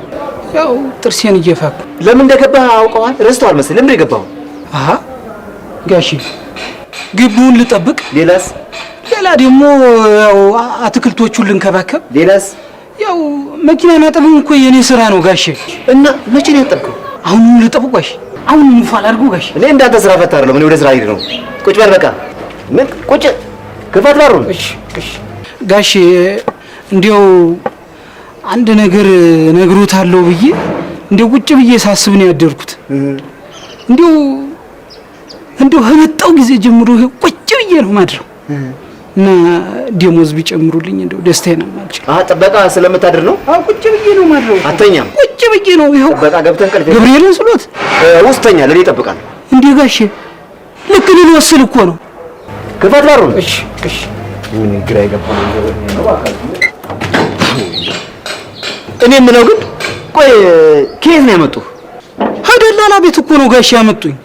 Speaker 5: ያው ጥርሴን እየፋኩ።
Speaker 7: ለምን እንደገባህ አውቀዋል? ረስተዋል መሰለኝ። ለምን የገባው?
Speaker 5: አሃ ጋሺ ግቢውን ልጠብቅ።
Speaker 7: ሌላስ?
Speaker 5: ሌላ ደግሞ ያው አትክልቶቹን ልንከባከብ።
Speaker 7: ሌላስ?
Speaker 5: ያው መኪና ማጠብም እኮ የኔ ስራ ነው ጋሼ።
Speaker 7: እና መቼ ነው ያጠብከው?
Speaker 5: አሁን ልጠብቅ ጋሼ። አሁን ሙፋል አድርጎ ጋሼ።
Speaker 7: እኔ እንዳንተ ስራ ፈታ አይደለም። እኔ ወደ ስራ ሄድ ነው። ቁጭ በል በቃ። ምን ቁጭ? ክፈት በሩን።
Speaker 5: እሺ እሺ ጋሼ እንዲያው አንድ ነገር ነግሮታለሁ ብዬ እንዲያው ቁጭ ብዬ ሳስብ ነው ያደርኩት። እንዲያው ከመጣው ጊዜ ጀምሮ ቁጭ ብዬ ነው ማድረው እና ደሞዝ ቢጨምሩልኝ እንደው ደስታዬን አልችል።
Speaker 7: ጥበቃ ስለምታድር ነው?
Speaker 5: ቁጭ ብዬ ነው ማድረው።
Speaker 7: አተኛም?
Speaker 5: ቁጭ ብዬ ነው። ይኸው
Speaker 7: ጥበቃ ገብተን ቀልፍ
Speaker 5: ገብርኤልን ስሎት
Speaker 7: ውስጠኛ ለኔ ይጠብቃል
Speaker 5: እንዴ ጋሼ? ልክ ልንወስል እኮ ነው።
Speaker 7: ክፈት በሩን።
Speaker 5: እሺ እሺ።
Speaker 7: ምን ግራ የገባ ነው ባካ። እኔ የምለው ግን ቆይ ከየት ነው ያመጡህ?
Speaker 5: ከደላላ ቤት እኮ ነው ጋሼ ያመጡኝ።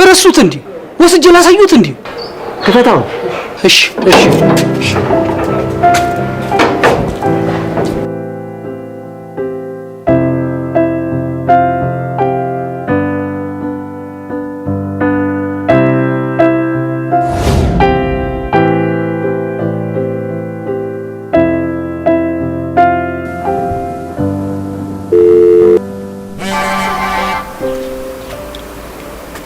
Speaker 5: ረሱት እንዴ? ወስጄ ላሳዩት እንዴ?
Speaker 7: ክፈታው።
Speaker 5: እሺ እሺ እሺ።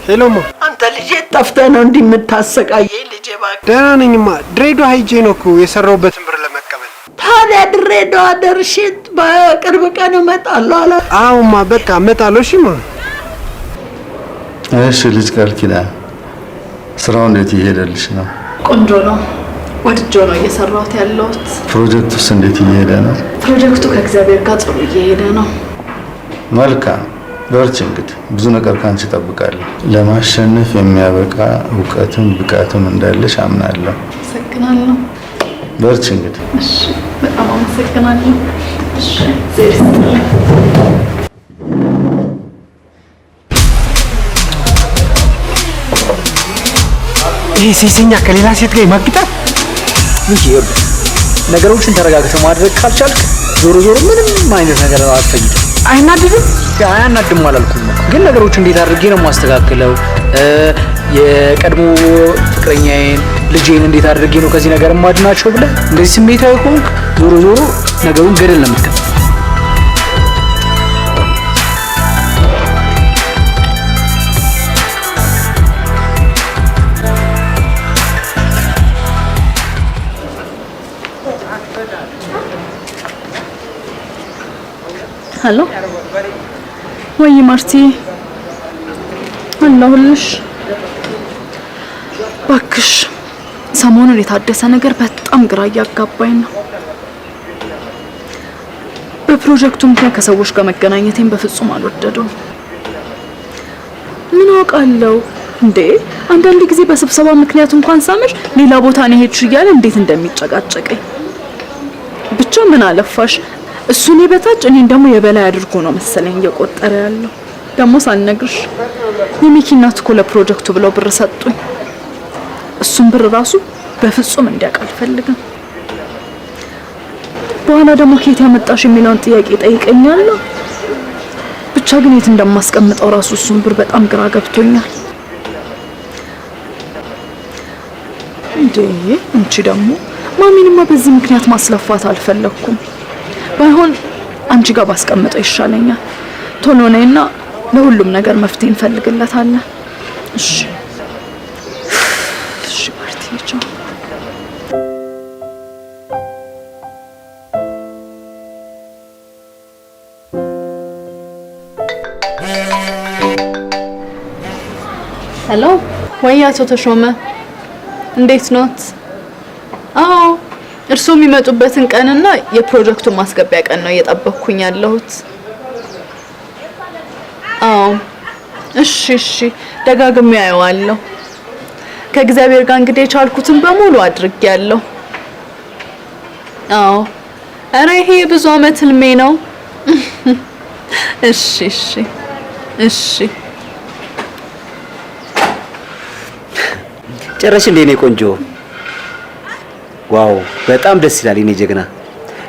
Speaker 2: ሄሎማ
Speaker 4: አንተ ልጄ ጠፍተህ ነው እንዲህ የምታሰቃየኝ? ልጄ እባክህ።
Speaker 2: ደህና ነኝማ። ድሬዳዋ ሄጄ ነው እኮ የሰራሁበትን ብር ለመቀበል።
Speaker 4: ታዲያ ድሬዳዋ ደርሼ በቅርብ ቀን እመጣለሁ አለ።
Speaker 2: አዎማ በቃ እመጣለሁ። እሺማ።
Speaker 10: እሺ ልጅ ቃል ኪዳን ስራው እንዴት እየሄደልሽ ነው?
Speaker 3: ቆንጆ ነው። ወድጆ ነው እየሰራሁት ያለሁት።
Speaker 10: ፕሮጀክቱስ እንዴት እየሄደ ነው?
Speaker 3: ፕሮጀክቱ ከእግዚአብሔር ጋር ጥሩ እየሄደ ነው።
Speaker 10: መልካም በርቺ። እንግዲህ ብዙ ነገር ካንቺ እጠብቃለሁ። ለማሸነፍ የሚያበቃ እውቀትም ብቃትም እንዳለሽ አምናለሁ።
Speaker 3: አመሰግናለሁ።
Speaker 10: በርቺ እንግዲህ።
Speaker 3: እሺ በጣም አመሰግናለሁ። እሺ ዜርስ
Speaker 2: ይሄ ሴሰኛ ከሌላ ሴት ጋር ይማግጣል።
Speaker 5: ሚኪ ነገሮችን ተረጋግተህ ማድረግ ካልቻልክ ዞሮ ዞሮ ምንም አይነት ነገር አትፈይድም።
Speaker 2: አይናድድም?
Speaker 5: አያናድም አላልኩም፣ ግን ነገሮች እንዴት አድርጌ ነው የማስተካክለው? የቀድሞ ፍቅረኛዬን ልጄን እንዴት አድርጌ ነው ከዚህ ነገር ማድናቸው ብለህ እንደዚህ ስሜታዊ ሆንክ፣ ዞሮ ዞሮ ነገሩን ገደል ነው የምትከተው።
Speaker 3: ሄሎ ወይ ማርቲ አለሁልሽ። እባክሽ ሰሞኑን የታደሰ ነገር በጣም ግራ እያጋባኝ ነው። በፕሮጀክቱ ምክንያት ከሰዎች ጋር መገናኘቴን በፍጹም አልወደደውም። ምን አውቃለሁ እንዴ አንዳንድ ጊዜ በስብሰባ ምክንያት እንኳን ሳመሽ ሌላ ቦታ ነው ሄድሽ እያለ እንዴት እንደሚጨቃጨቀኝ ብቻ ምን አለፋሽ እሱ እኔ በታች እኔን ደግሞ የበላይ አድርጎ ነው መሰለኝ እየቆጠረ ያለው። ደግሞ ሳልነግርሽ የሚኪ እናት እኮ ለፕሮጀክቱ ብለው ብር ሰጡኝ። እሱም ብር ራሱ በፍጹም እንዲያውቅ አልፈልግም። በኋላ ደግሞ ከየት ያመጣሽ የሚለውን ጥያቄ ጠይቀኛል። ብቻ ግን የት እንደማስቀምጠው ራሱ እሱም ብር በጣም ግራ ገብቶኛል። እንዴ እንቺ ደግሞ ማሚንማ በዚህ ምክንያት ማስለፋት አልፈለኩም። ባይሆን አንቺ ጋር ባስቀምጠው ይሻለኛል። ቶሎ ነይና ለሁሉም ነገር መፍትሄ እንፈልግለታለን። እሺ እሺ ማርቲ ቻው። ሄሎ ወይ አቶ ተሾመ እንዴት ኖት? አዎ እርስዎ የሚመጡበትን ቀንና የፕሮጀክቱን ማስገቢያ ቀን ነው እየጠበቅኩኝ ያለሁት። አዎ እሺ እሺ ደጋግሜ አየዋለሁ። ከእግዚአብሔር ጋር እንግዲህ የቻልኩትን በሙሉ አድርጌያለሁ። አዎ ኧረ ይሄ ብዙ አመት ህልሜ ነው። እሺ እሺ እሺ
Speaker 7: ጨረሽ እንዴ ነው ቆንጆ? ዋው በጣም ደስ ይላል። እኔ ጀግና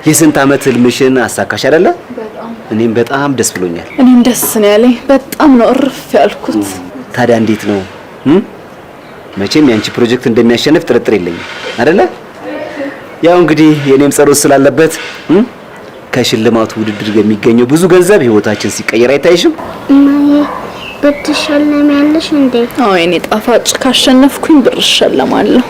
Speaker 7: የስንት አመት ህልምሽን አሳካሽ አይደለ? እኔም በጣም ደስ ብሎኛል።
Speaker 3: እኔም ደስ ነው ያለኝ። በጣም ነው እርፍ ያልኩት።
Speaker 7: ታዲያ እንዴት ነው? መቼም ያንቺ ፕሮጀክት እንደሚያሸንፍ ጥርጥር የለኝም አይደለ? ያው እንግዲህ የኔም ጸሎት ስላለበት ከሽልማቱ ውድድር የሚገኘው ብዙ ገንዘብ ህይወታችን ሲቀየር አይታይሽም?
Speaker 9: እማዬ ብር ትሸለሚያለሽ እንዴ?
Speaker 3: አዎ የኔ ጣፋጭ ካሸነፍኩኝ ብር እሸለማለሁ።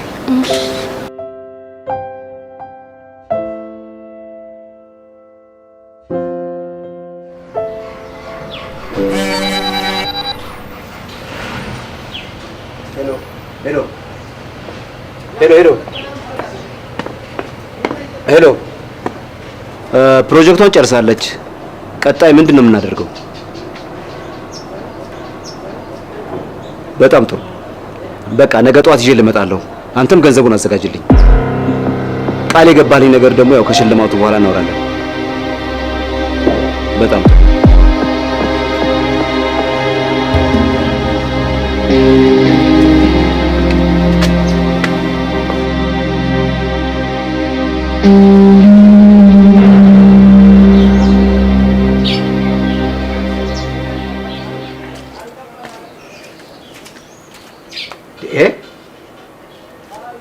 Speaker 7: ሄሎ ፕሮጀክቷን ጨርሳለች። ቀጣይ ምንድን ነው የምናደርገው? በጣም ጥሩ። በቃ ነገ ጠዋት ይዤ ልመጣለሁ። አንተም ገንዘቡን አዘጋጅልኝ። ቃል የገባልኝ ነገር ደግሞ ያው ከሽልማቱ በኋላ እናወራለን። በጣም ጥሩ።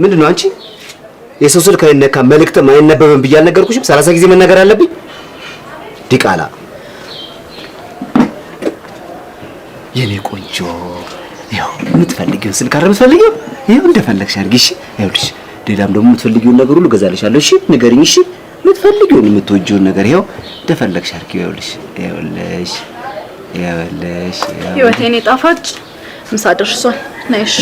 Speaker 7: ምንድነው አንቺ? የሰው ስልክ አይነካ መልእክትም አይነበብም ብዬ አልነገርኩሽም? 30 ጊዜ መናገር አለብኝ? ዲቃላ የኔ ቆንጆ ያው የምትፈልጊውን ስልክ አይደል የምትፈልጊው? ይኸው እንደፈለግሽ አድርጊ። እሺ ይኸውልሽ፣ ሌላም ደግሞ የምትፈልጊውን ነገር ሁሉ እገዛልሻለሁ። እሺ ንገሪኝ። እሺ የምትፈልጊውን የምትወጂውን ነገር ይኸው እንደፈለግሽ አድርጊ። ይኸውልሽ
Speaker 3: ህይወቴን ጣፋጭ ምሳ ደርሷል። ነይ እሺ።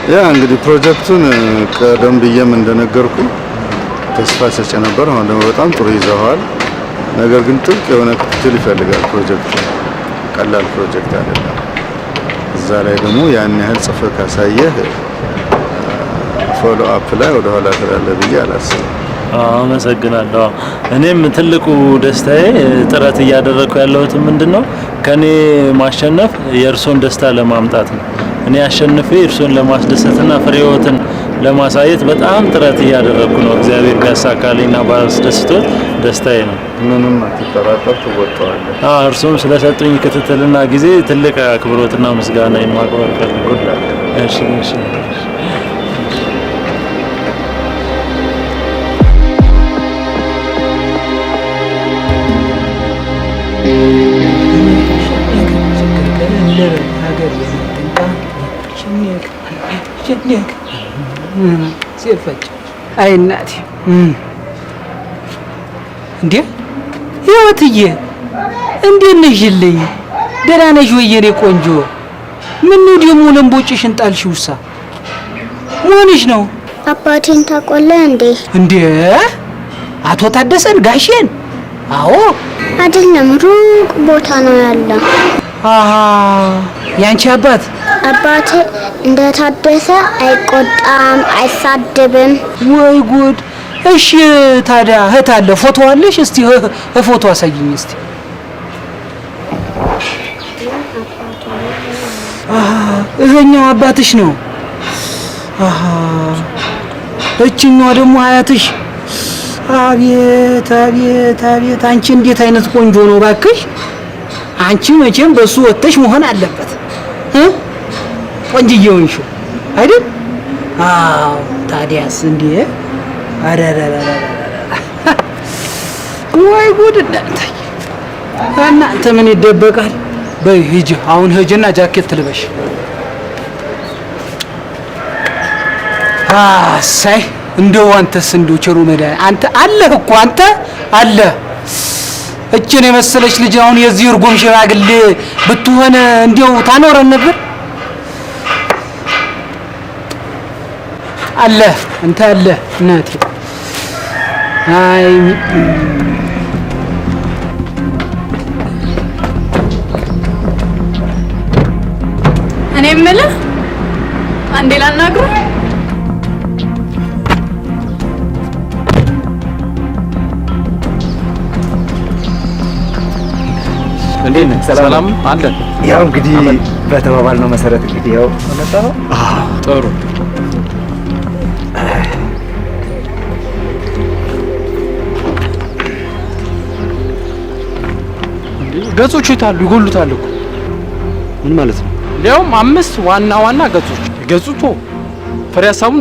Speaker 10: ያ እንግዲህ ፕሮጀክቱን ቀደም ብዬም እንደነገርኩ ተስፋ ሰጪ ነበር። አሁን ደግሞ በጣም ጥሩ ይዘዋል። ነገር ግን ጥብቅ የሆነ ክትትል ይፈልጋል። ፕሮጀክቱ ቀላል ፕሮጀክት አይደለም። እዛ ላይ ደግሞ ያን ያህል ጽፈህ ካሳየህ ፎሎ አፕ ላይ ወደ ኋላ ትላለህ ብዬ አላስብም።
Speaker 11: አመሰግናለሁ። እኔም ትልቁ ደስታዬ ጥረት እያደረኩ ያለሁት ምንድነው ከኔ ማሸነፍ የእርሶን ደስታ ለማምጣት ነው። እኔ አሸንፌ እርሶን ለማስደሰትና ፍሬዎትን ለማሳየት በጣም ጥረት እያደረኩ ነው። እግዚአብሔር ቢያሳካልኝና ባስደስቶት ደስታዬ ነው።
Speaker 10: ምንም አትጠራጠር፣ ትወጣዋለህ።
Speaker 11: እርሶም ስለሰጡኝ ክትትልና ጊዜ ትልቅ አክብሮትና ምስጋና ማቅረብ ፈልጋለሁ። እሺ እሺ።
Speaker 5: አይ እናቴ እንዴ ህይወትዬ እንዴት ነሽልኝ? ደህና ነሽ ወይ የኔ ቆንጆ? ምን ነው ደግሞ ለምቦጭሽን ጣልሽውሳ? ሞንሽ ነው?
Speaker 9: አባቴን ታውቀዋለህ እንዴ?
Speaker 5: እንዴ አቶ ታደሰን ጋሼን? አዎ
Speaker 9: አይደለም፣ ሩቅ ቦታ ነው ያለው።
Speaker 5: አሃ ያንቺ አባት?
Speaker 9: አባቴ እንደ ታደሰ አይቆጣም፣ አይሳደብም።
Speaker 5: ወይ ጉድ! እሺ ታዲያ እህት አለ? ፎቶ አለሽ? እስቲ ፎቶ አሳይኝ እስቲ። እኛው አባትሽ ነው? አሃ እቺኛዋ ደግሞ አያትሽ? አቤት አቤት አቤት! አንቺ እንዴት አይነት ቆንጆ ነው ባክሽ! አንቺ መቼም በሱ ወጥተሽ መሆን አለበት ቆንጅዬው እንሹ አይደል? አዎ ታዲያስ እንዴ! አረረረ ወይ ጉድ! እናንተ ምን ይደበቃል? በይ ሂጂ አሁን ሂጂና ጃኬት ልበሽ። አሳይ እንደው አንተስ እንደው ቸሩ መድኃኒዓለም አንተ አለህ እኮ አንተ አለህ። እችን የመሰለች ልጅ አሁን የዚህ እርጎም ሽማግሌ ብትሆን እንደው ታኖረን ነበር። አለ አንተ አለ እናቴ። አይ
Speaker 3: እኔ የምልህ አንዴ ላናግረው።
Speaker 2: እንዴት ነህ? ሰላም አለን። ያው እንግዲህ በተባባልነው መሰረት እንግዲህ ያው መጣ ነው። ጥሩ ገጾች ይታሉ ይጎሉታል እኮ።
Speaker 7: ምን ማለት ነው?
Speaker 8: ሊያውም 5 ዋና ዋና ገጾች። ገጹቶ ፍሬ ሀሳቡ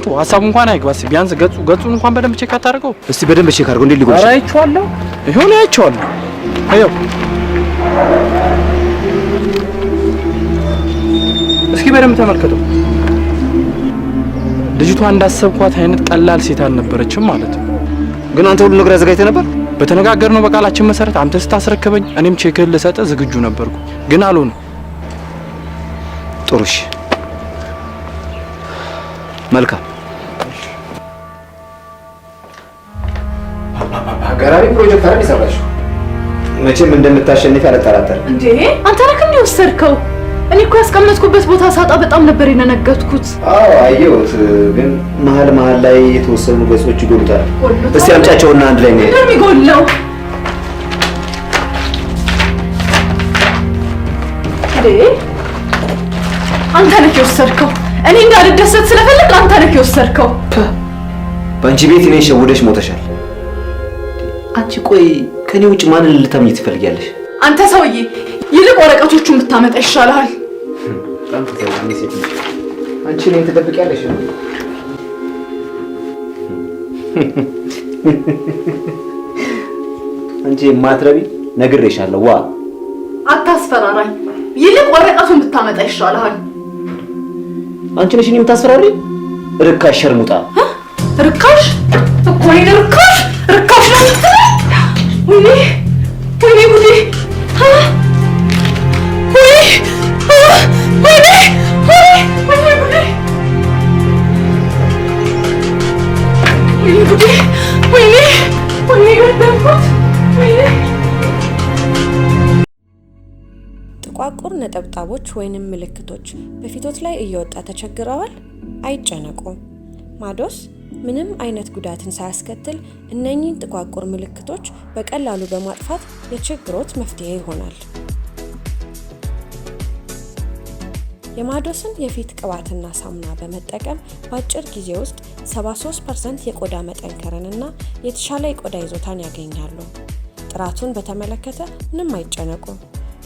Speaker 8: እንኳን አይግባስ። ቢያንስ ገጹን እንኳን በደንብ ቼክ አታደርገው?
Speaker 7: እስቲ በደንብ ቼክ አድርገው። እንዴ ሊጎል
Speaker 8: ይችላል? አይቼዋለሁ። ይሄው ነው አይቼዋለሁ። አየው እስኪ በደንብ ተመልከተው። ልጅቷ እንዳሰብኳት አይነት ቀላል ሴት አልነበረችም ማለት ነው።
Speaker 7: ግን አንተ ሁሉ ነገር አዘጋጅተህ ነበር?
Speaker 8: በተነጋገርነው በቃላችን መሰረት አንተ ስታስረክበኝ እኔም ቼክህን ልሰጥህ ዝግጁ ነበርኩ፣ ግን አልሆነም።
Speaker 7: ጥሩ እሺ፣ መልካም።
Speaker 2: ሀገራዊ ፕሮጀክት አይደል የሰራሽው? መቼም እንደምታሸንፊ አልጠራጠርም።
Speaker 3: እንዴ አንተ ነህ እንዴ ወሰድከው? እኔ እኮ ያስቀመጥኩበት ቦታ ሳጣ በጣም ነበር የነገጥኩት።
Speaker 7: አዎ አየሁት፣ ግን መሀል ላይ የተወሰኑ ገጾች ይጎሉታል። እስቲ አምጫቸውና አንድ ላይ ነው
Speaker 3: የሚጎለው። እንዴ አንተ ነህ የወሰድከው? እኔ እንዳልደሰት ስለፈለግ አንተ ነህ የወሰድከው።
Speaker 7: በአንቺ ቤት እኔ ሸውደሽ ሞተሻል። አንቺ ቆይ ከኔ ውጭ ማንን ልታምኚ ትፈልጊያለሽ?
Speaker 3: አንተ ሰውዬ ይልቅ ወረቀቶቹን ብታመጣ ይሻልሃል።
Speaker 2: አንቺ እኔን ትደብቂያለሽ?
Speaker 7: አንቺ ማትረቢ ነግሬሻለሁ። ዋ
Speaker 3: አታስፈራራኝ። ይልቅ ወረቀቱን ብታመጣ ይሻልሃል።
Speaker 7: አንቺ ነሽ እኔን የምታስፈራሪ? ርካሽ ሸርሙጣ።
Speaker 3: ርካሽ እኮ ነኝ። ርካሽ ነው የምትለኝ? ወይኔ ጉዴ!
Speaker 1: ጥቋቁር ነጠብጣቦች ወይንም ምልክቶች በፊቶት ላይ እየወጣ ተቸግረዋል? አይጨነቁ። ማዶስ ምንም አይነት ጉዳትን ሳያስከትል እነኚህን ጥቋቁር ምልክቶች በቀላሉ በማጥፋት የችግሮት መፍትሄ ይሆናል። የማዶስን የፊት ቅባትና ሳሙና በመጠቀም በአጭር ጊዜ ውስጥ 73% የቆዳ መጠንከርንና የተሻለ የቆዳ ይዞታን ያገኛሉ። ጥራቱን በተመለከተ ምንም አይጨነቁ።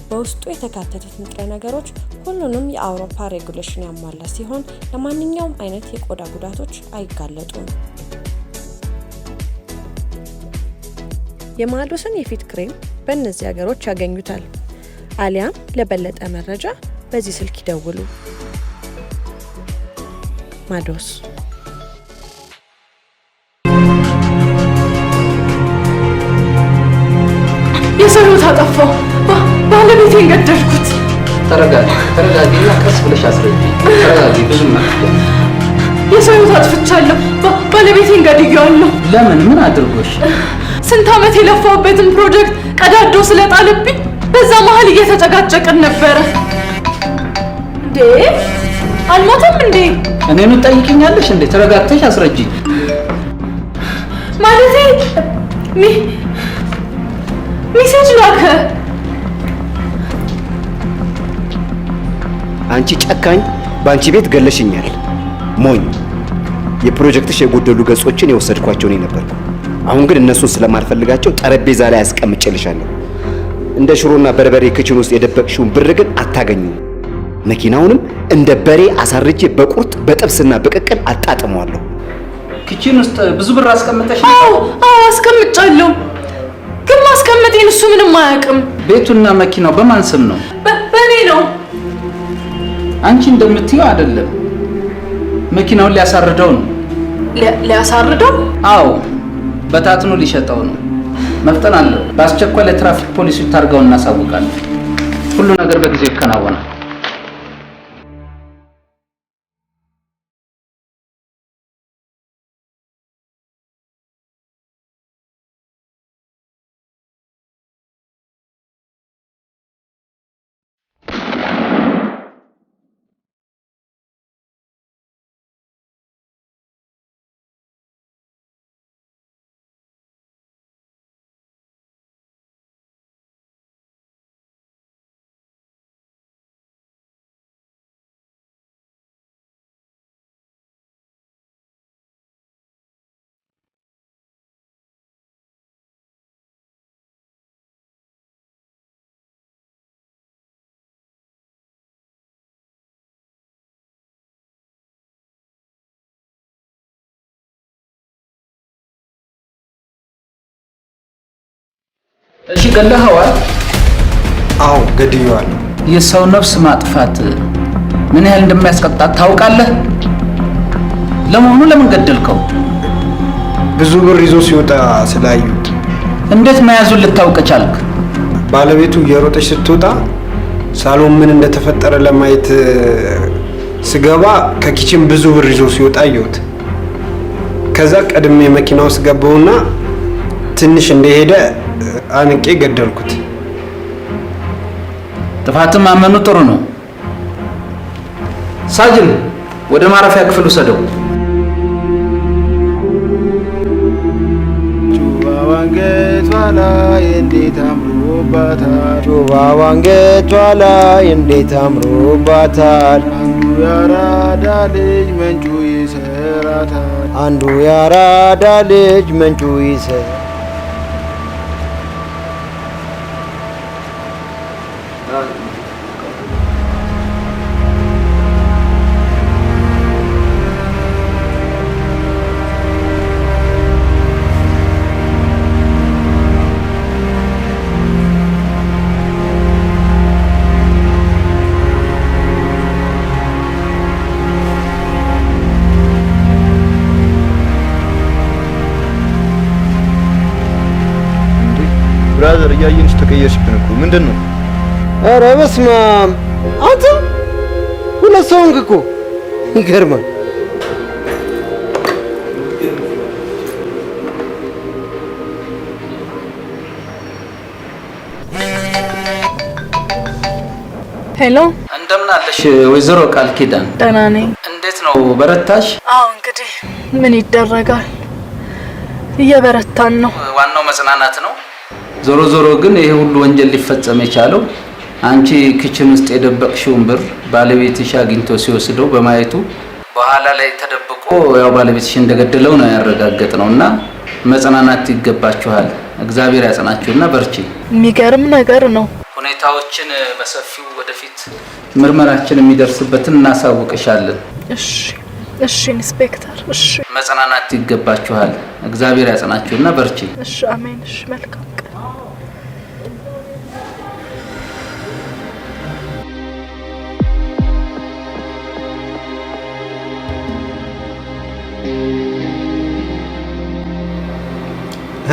Speaker 1: በውስጡ የተካተቱት ንጥረ ነገሮች ሁሉንም የአውሮፓ ሬጉሌሽን ያሟላ ሲሆን ለማንኛውም አይነት የቆዳ ጉዳቶች አይጋለጡም። የማዶስን የፊት ክሬም በእነዚህ ሀገሮች ያገኙታል። አሊያም ለበለጠ መረጃ በዚህ ስልክ ይደውሉ። ማዶስ
Speaker 3: የሰው ሕይወት አጠፋው። ባለቤቴን ገደልኩት።
Speaker 5: ተረጋጊና ቀስ ብለሽ አስረጂ። ተረጋጊ። ብዙም
Speaker 3: የሰው ሕይወት አጥፍቻለሁ። ባለቤቴን ገድያለሁ።
Speaker 5: ለምን? ምን አድርጎሽ?
Speaker 3: ስንት ዓመት የለፋሁበትን ፕሮጀክት ቀዳዶ ስለጣለብኝ በዛ መሀል እየተጨቃጨቅን ነበረ። እንዴ አልሞተም እንዴ?
Speaker 5: እኔን ትጠይቂኛለሽ እንዴ? ተረጋግተሽ አስረጂ።
Speaker 3: ማለቴ ሜሴጅ ላከ።
Speaker 2: አንቺ ጨካኝ፣ በአንቺ ቤት ገለሽኛል። ሞኝ። የፕሮጀክትሽ የጎደሉ ገጾችን የወሰድኳቸው እኔ ነበርኩ። አሁን ግን እነሱን ስለማልፈልጋቸው ጠረጴዛ ላይ አስቀምጬልሻለሁ። እንደ ሽሮና በርበሬ ክችን ውስጥ የደበቅሽውን ብር ግን አታገኙም። መኪናውንም እንደ በሬ አሳርጄ በቁርጥ በጥብስና በቅቅል አጣጥመዋለሁ።
Speaker 5: ክችን ውስጥ ብዙ ብር አስቀምጠሽ?
Speaker 3: አዎ አስቀምጫለሁ። ግን ማስቀመጤን እሱ ምንም አያውቅም።
Speaker 5: ቤቱና መኪናው በማን ስም ነው?
Speaker 3: በእኔ ነው።
Speaker 5: አንቺ እንደምትይው አይደለም። መኪናውን ሊያሳርደው ነው።
Speaker 3: ሊያሳርደው?
Speaker 5: አዎ፣ በታትኖ ሊሸጠው ነው። መፍጠን አለው። በአስቸኳይ ለትራፊክ ፖሊስ ታርጋው እናሳውቃለን። ሁሉ ነገር በጊዜው ይከናወናል። እሺ ገለኸዋል?
Speaker 2: አዎ ገድየዋለሁ።
Speaker 5: የሰው ነፍስ ማጥፋት ምን ያህል እንደሚያስቀጣ ታውቃለህ? ለመሆኑ ለምን ገደልከው?
Speaker 2: ብዙ ብር ይዞ ሲወጣ ስላዩት።
Speaker 5: እንዴት መያዙን ልታውቅ ቻልክ?
Speaker 2: ባለቤቱ እየሮጠች ስትወጣ ሳሎን ምን እንደተፈጠረ ለማየት ስገባ ከኪችን ብዙ ብር ይዞ ሲወጣ አየሁት። ከዛ ቀድሜ መኪና ውስጥ ገባውና ትንሽ እንደሄደ አንቄ ገደልኩት።
Speaker 5: ጥፋትን ማመኑ ጥሩ ነው። ሳጅን ወደ ማረፊያ ክፍል ውሰደው።
Speaker 12: አንገቷ ላይ እንዴት አምሮባታል! ጆባው አንገቷ ላይ እንዴት አምሮባታል! ያራዳ ልጅ መንጩ ይሰራታል
Speaker 13: አንዱ ያራዳ ልጅ መንጩ ይሰራ
Speaker 12: ብራዘር እያየንሽ ተቀየርሽብን እኮ ምንድነው?
Speaker 13: ኧረ በስመ አብ አንተ ሁለት ሰው ሆንክ እኮ ይገርማል።
Speaker 3: ሄሎ
Speaker 4: እንደምን አለሽ ወይዘሮ ቃል ኪዳን?
Speaker 3: ደህና ነኝ።
Speaker 4: እንዴት ነው በረታሽ?
Speaker 3: አዎ እንግዲህ ምን ይደረጋል እየበረታን ነው።
Speaker 4: ዋናው መጽናናት ነው። ዞሮ ዞሮ ግን ይሄ ሁሉ ወንጀል ሊፈጸም የቻለው አንቺ ክችን ውስጥ የደበቅሽውን ብር ባለቤትሽ አግኝቶ ሲወስደው በማየቱ በኋላ ላይ ተደብቆ ያው ባለቤትሽ እንደገደለው ነው ያረጋገጥነውና መጽናናት ይገባችኋል። እግዚአብሔር ያጽናችሁና በርቺ።
Speaker 3: የሚገርም ነገር ነው።
Speaker 4: ሁኔታዎችን በሰፊው ወደፊት ምርመራችን የሚደርስበትን እናሳውቅሻለን።
Speaker 3: እሺ እሺ ኢንስፔክተር እሺ።
Speaker 4: መጽናናት ይገባችኋል። እግዚአብሔር ያጽናችሁና በርቺ።
Speaker 3: እሺ አሜን። እሺ መልካም ቀን።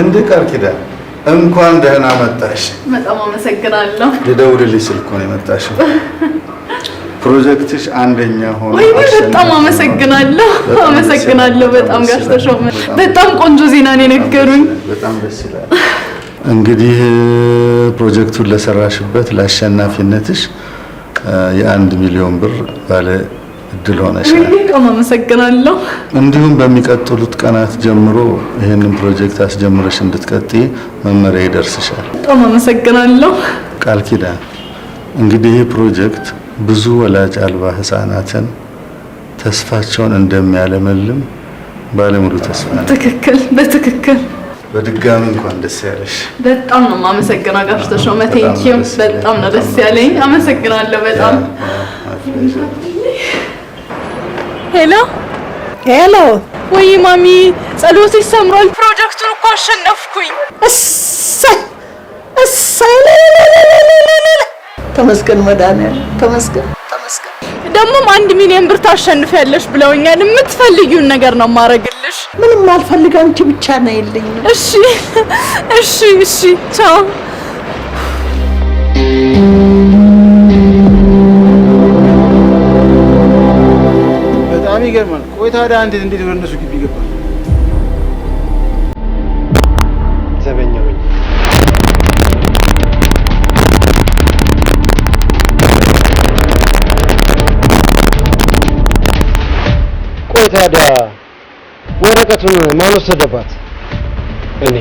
Speaker 10: እንዴ ቃል ኪዳን እንኳን ደህና መጣሽ።
Speaker 3: በጣም አመሰግናለሁ።
Speaker 10: ልደውልልሽ ስልክ ነው የመጣሽው። ፕሮጀክትሽ አንደኛ ሆኖ
Speaker 3: ወይ በጣም አመሰግናለሁ። አመሰግናለሁ በጣም ጋሽ ተሾመ። በጣም ቆንጆ ዜና ነው የነገሩኝ።
Speaker 10: በጣም ደስ ይላል። እንግዲህ ፕሮጀክቱን ለሰራሽበት ለአሸናፊነትሽ የ1 ሚሊዮን ብር ባለ እድል ሆነሻል።
Speaker 3: በጣም አመሰግናለሁ።
Speaker 10: እንዲሁም በሚቀጥሉት ቀናት ጀምሮ ይሄንን ፕሮጀክት አስጀምረሽ እንድትቀጥይ መመሪያ ይደርስሻል።
Speaker 3: በጣም አመሰግናለሁ።
Speaker 10: ቃል ኪዳን እንግዲህ ይህ ፕሮጀክት ብዙ ወላጅ አልባ ህፃናትን ተስፋቸውን እንደሚያለመልም ባለሙሉ ተስፋ ነኝ።
Speaker 3: ትክክል፣ በትክክል።
Speaker 10: በድጋሚ እንኳን ደስ ያለሽ።
Speaker 3: በጣም ነው የማመሰግነው ጋሽ ተሾመ። ቴንኪው። በጣም ነው ደስ ያለኝ። አመሰግናለሁ በጣም። ሄሎ
Speaker 6: ሄሎ።
Speaker 3: ወይ ማሚ ጸሎትሽ ሰምሯል። ፕሮጀክቱን እኮ አሸነፍኩኝ።
Speaker 6: እሰይ እሰይ። ተመስገን መድኃኒዓለም ተመስገን ተመስገን።
Speaker 3: ደግሞም 1 ሚሊዮን ብር ታሸንፊያለሽ ብለውኛል። የምትፈልጊውን ነገር ነው ማረግልሽ።
Speaker 6: ምንም አልፈልግ፣ አንቺ ብቻ ነው የለኝ።
Speaker 3: እሺ እሺ እሺ። ቻው።
Speaker 12: በጣም ይገርማል። ቆይ ታዲያ እንዴት ወደ እነሱ ግቢ ገባ?
Speaker 2: ዘበኛ ነኝ። ቆይ ታዲያ ወረቀቱን ማን ወሰደባት? እኔ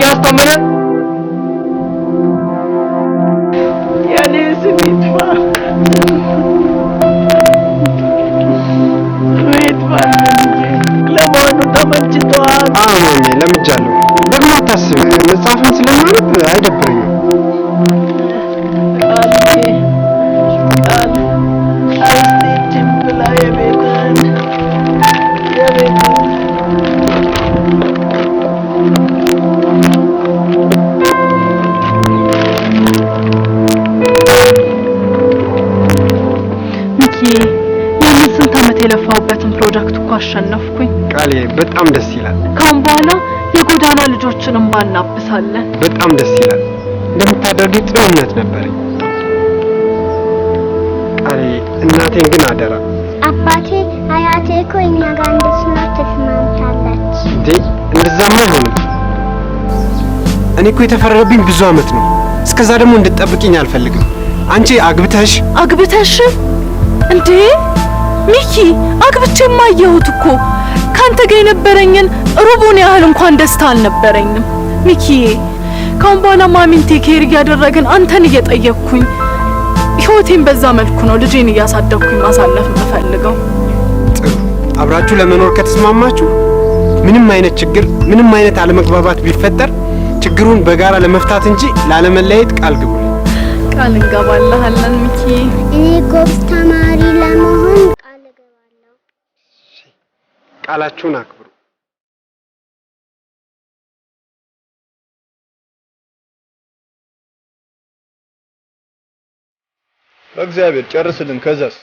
Speaker 4: ያስተምረን ያኔ ስሚትማ ለመሆኑ ተመችቷል?
Speaker 2: አዎ ማሜ ለምጃለሁ። ደግሞ አታስብ፣ መጽሐፍን ስለማነብ አይደብረኝም።
Speaker 3: የለፋሁበትን ፕሮጀክት እኮ አሸነፍኩኝ።
Speaker 2: ቃሌ በጣም ደስ ይላል።
Speaker 3: ካሁን በኋላ የጎዳና ልጆችን እንባ እናብሳለን።
Speaker 2: በጣም ደስ ይላል። እንደምታደርጊ ጥሩ እምነት ነበረኝ ቃሌ። እናቴን ግን አደራ።
Speaker 9: አባቴ አያቴ እኮ እኛ ጋር እንድትኖር ተስማምታለች።
Speaker 2: እንዴ እንደዛማ አይሆንም። እኔ እኮ የተፈረደብኝ ብዙ አመት ነው። እስከዛ ደግሞ እንድትጠብቂኝ አልፈልግም። አንቺ አግብተሽ
Speaker 3: እንዴ ሚኪ፣ አግብቼማ አየሁት እኮ ካንተ ጋር የነበረኝን ሩቡን ያህል እንኳን ደስታ አልነበረኝም። ሚኪዬ፣ ካሁን በኋላ ማሚን ቴኬር እያደረግን አንተን እየጠየቅኩኝ ህይወቴን በዛ መልኩ ነው ልጄን እያሳደግኩኝ ማሳለፍ የምፈልገው።
Speaker 2: ጥሩ፣ አብራችሁ ለመኖር ከተስማማችሁ ምንም አይነት ችግር፣ ምንም አይነት አለመግባባት ቢፈጠር ችግሩን በጋራ ለመፍታት እንጂ ላለመለያየት ቃል ግቡ።
Speaker 3: ቃል እንገባለን ሚኪ።
Speaker 9: እኔ ጎበዝ ተማሪ ለመሆን ቃል እገባለሁ።
Speaker 2: ቃላችሁን አክብሩ።
Speaker 12: በእግዚአብሔር ጨርስልን። ከዛስ?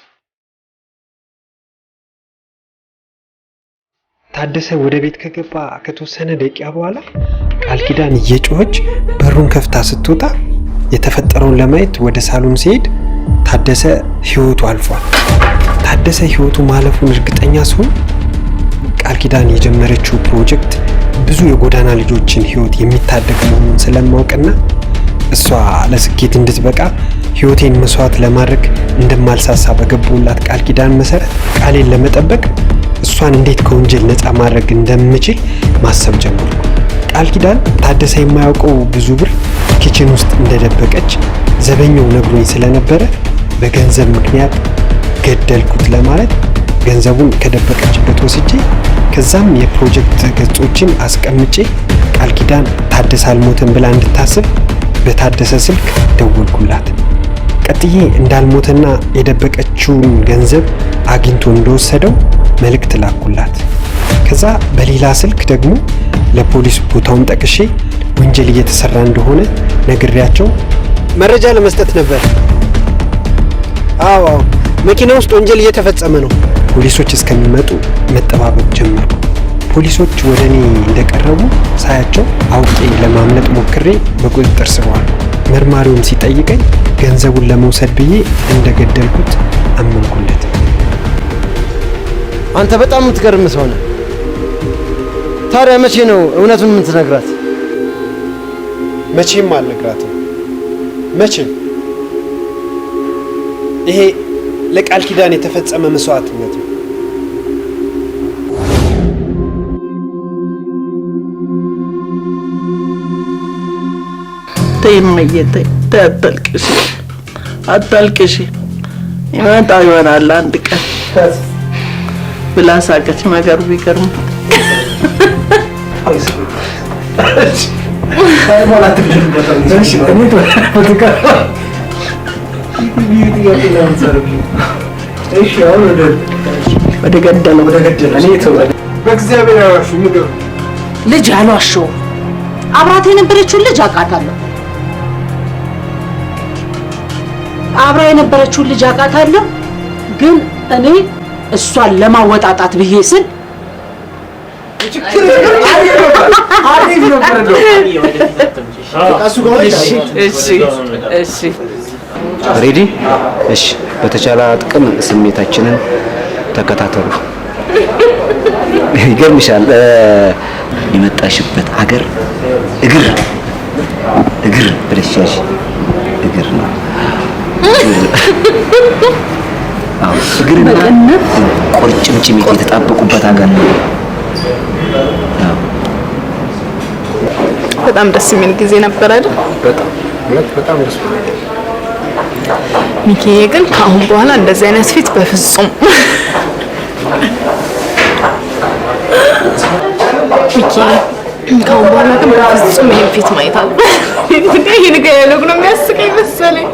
Speaker 2: ታደሰ ወደ ቤት ከገባ ከተወሰነ ደቂቃ በኋላ ቃል ኪዳን እየጮኸች በሩን ከፍታ ስትወጣ የተፈጠረውን ለማየት ወደ ሳሎን ሲሄድ ታደሰ ህይወቱ አልፏል። ታደሰ ህይወቱ ማለፉን እርግጠኛ ሲሆን ቃል ኪዳን የጀመረችው ፕሮጀክት ብዙ የጎዳና ልጆችን ህይወት የሚታደግ መሆኑን ስለማውቅና እሷ ለስኬት እንድትበቃ ህይወቴን መስዋዕት ለማድረግ እንደማልሳሳ በገባሁላት ቃል ኪዳን መሰረት ቃሌን ለመጠበቅ እሷን እንዴት ከወንጀል ነፃ ማድረግ እንደምችል ማሰብ ጀመርኩ። ቃል ኪዳን ታደሰ የማያውቀው ብዙ ብር ኪችን ውስጥ እንደደበቀች ዘበኛው ነግሮኝ ስለነበረ በገንዘብ ምክንያት ገደልኩት ለማለት ገንዘቡን ከደበቀችበት ወስጄ ከዛም የፕሮጀክት ገጾችን አስቀምጬ ቃል ኪዳን ታደሰ አልሞተም ብላ እንድታስብ በታደሰ ስልክ ደወልኩላት። ቀጥዬ እንዳልሞተና የደበቀችውን ገንዘብ አግኝቶ እንደወሰደው መልእክት ላኩላት። ከዛ በሌላ ስልክ ደግሞ ለፖሊስ ቦታውን ጠቅሼ ወንጀል እየተሰራ እንደሆነ ነግሬያቸው መረጃ ለመስጠት ነበር። አዎ መኪና ውስጥ ወንጀል እየተፈጸመ ነው። ፖሊሶች እስከሚመጡ መጠባበቅ ጀመርኩ። ፖሊሶች ወደ እኔ እንደቀረቡ ሳያቸው አውቄ ለማምለጥ ሞክሬ በቁጥጥር ስር ዋልኩ። መርማሪውም ሲጠይቀኝ ገንዘቡን ለመውሰድ ብዬ እንደገደልኩት አመንኩለት።
Speaker 13: አንተ በጣም የምትገርም ሰው ነህ። ታዲያ መቼ ነው እውነቱን የምትነግራት?
Speaker 2: መቼም አልነግራትም። መቼም ይሄ ለቃል ኪዳን የተፈጸመ መስዋዕትነት ነው።
Speaker 4: ተይማየ ተይ፣ አታልቅሽ፣ አታልቅሽ። ይመጣ ይሆናል አንድ ቀን ብላ ሳቀች። ነገሩ ቢገርም ወደ ገደለው
Speaker 2: በእግዚአብሔር ያዋሹ ንገሩ።
Speaker 6: ልጅ አልዋሸው። አብራት የነበረችውን ልጅ አውቃታለሁ። አብራ የነበረችውን ልጅ አውቃታለሁ። ግን እኔ እሷን ለማወጣጣት ብዬ ስል
Speaker 7: ሬዲ? እሺ፣ በተቻለ ጥቅም ስሜታችንን ተከታተሉ። ይገርምሻል፣ የመጣሽበት ሀገር እግር ብለሽ እግር ነው። አዎ፣ እግርና ቁርጭምጭሚት የተጣበቁበት ሀገር ነው።
Speaker 3: በጣም ደስ የሚል ጊዜ ነበር አይደል?
Speaker 2: በጣም ደስ ይላል።
Speaker 3: ሚኪዬ፣ ግን ከአሁን በኋላ እንደዚህ አይነት ፊት በፍጹም ሚኪዬ፣ ከአሁን በኋላ ግን በፍጹም ይሄን ፊት ማየት አለ። ይሄ ነገር ያለው ነው የሚያስቀኝ መሰለኝ።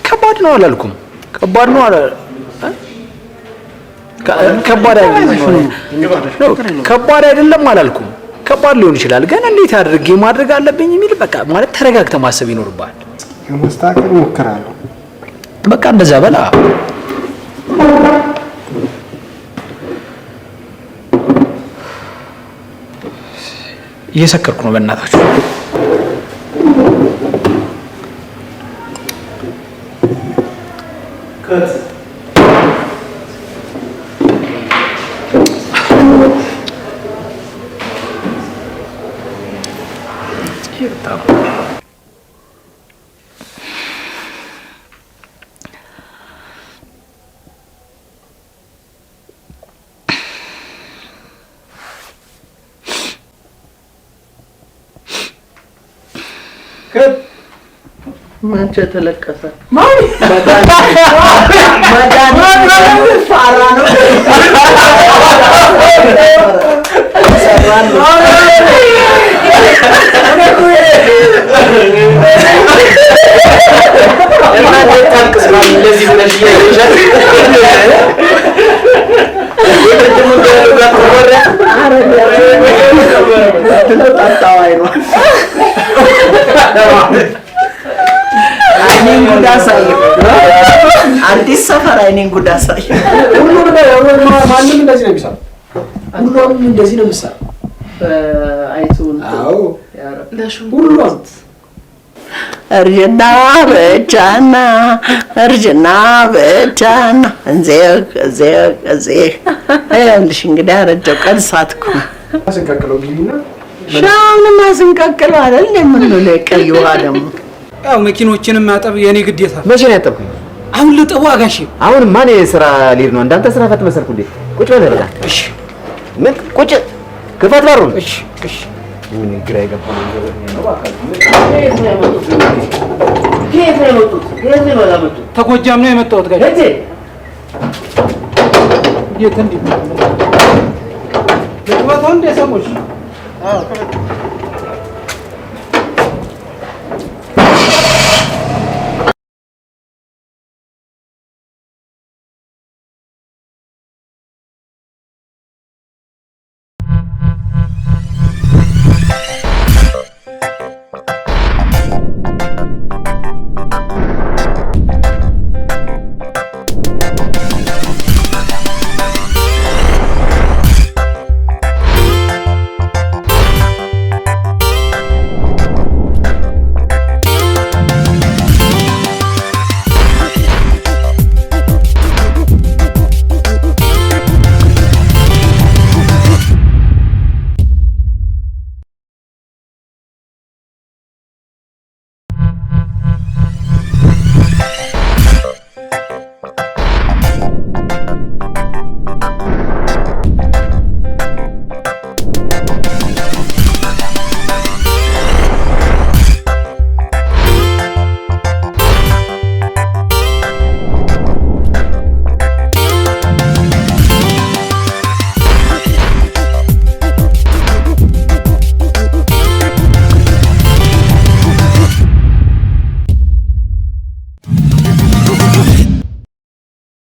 Speaker 5: ከባድ ነው አላልኩም? ከባድ ነው አላ ከባድ አይደለም አላልኩም? ከባድ ሊሆን ይችላል፣ ግን እንዴት አድርጌ ማድረግ አለብኝ የሚል በቃ ማለት ተረጋግተህ ማሰብ ይኖርብሃል።
Speaker 2: ለማስተካከል እሞክራለሁ።
Speaker 5: በቃ እንደዛ በላ። እየሰከርኩ ነው በእናታችሁ።
Speaker 4: ማንቸ ተለቀሰ አይኔን ጉድ አሳየው። አዲስ ሰፈር አይኔን ጉድ አሳየው።
Speaker 2: ማንም እንደዚህ ነው የሚሰራው። ሁሉም እንደዚህ ነው የሚሰራው።
Speaker 4: በአይቱን
Speaker 2: አዎ
Speaker 4: ሁሉም እርጅና ብቻና እርጅና ብቻና እዚህ ይኸውልሽ እንግዲህ አረጀው ቀን ሳትኩ
Speaker 2: ስንቀቅለው ግቢና
Speaker 4: ሻውንማ ስንቀቅለው አይደል የምንለው ቀይ ውሃ ደግሞ
Speaker 12: ያው መኪኖችንም ማጠብ የኔ ግዴታ።
Speaker 7: መቼ ነው ያጠብኩኝ?
Speaker 12: አሁን ልጠቡ አጋሽ።
Speaker 7: አሁን ማን የስራ ሊድ ነው? እንዳንተ ስራ ፈት መሰልኩ እንዴ? ቁጭ በል በቃ።
Speaker 12: እሺ
Speaker 7: ምን ቁጭ ክፈት ባሩን።
Speaker 12: እሺ እሺ።
Speaker 7: ምን ግራ የገባ ነገር ነው ባካ።
Speaker 12: ተጎጃም ነው የመጣሁት ጋር
Speaker 7: እቴ
Speaker 12: የት እንዴ? ለጥባታው እንደ ሰሞሽ አዎ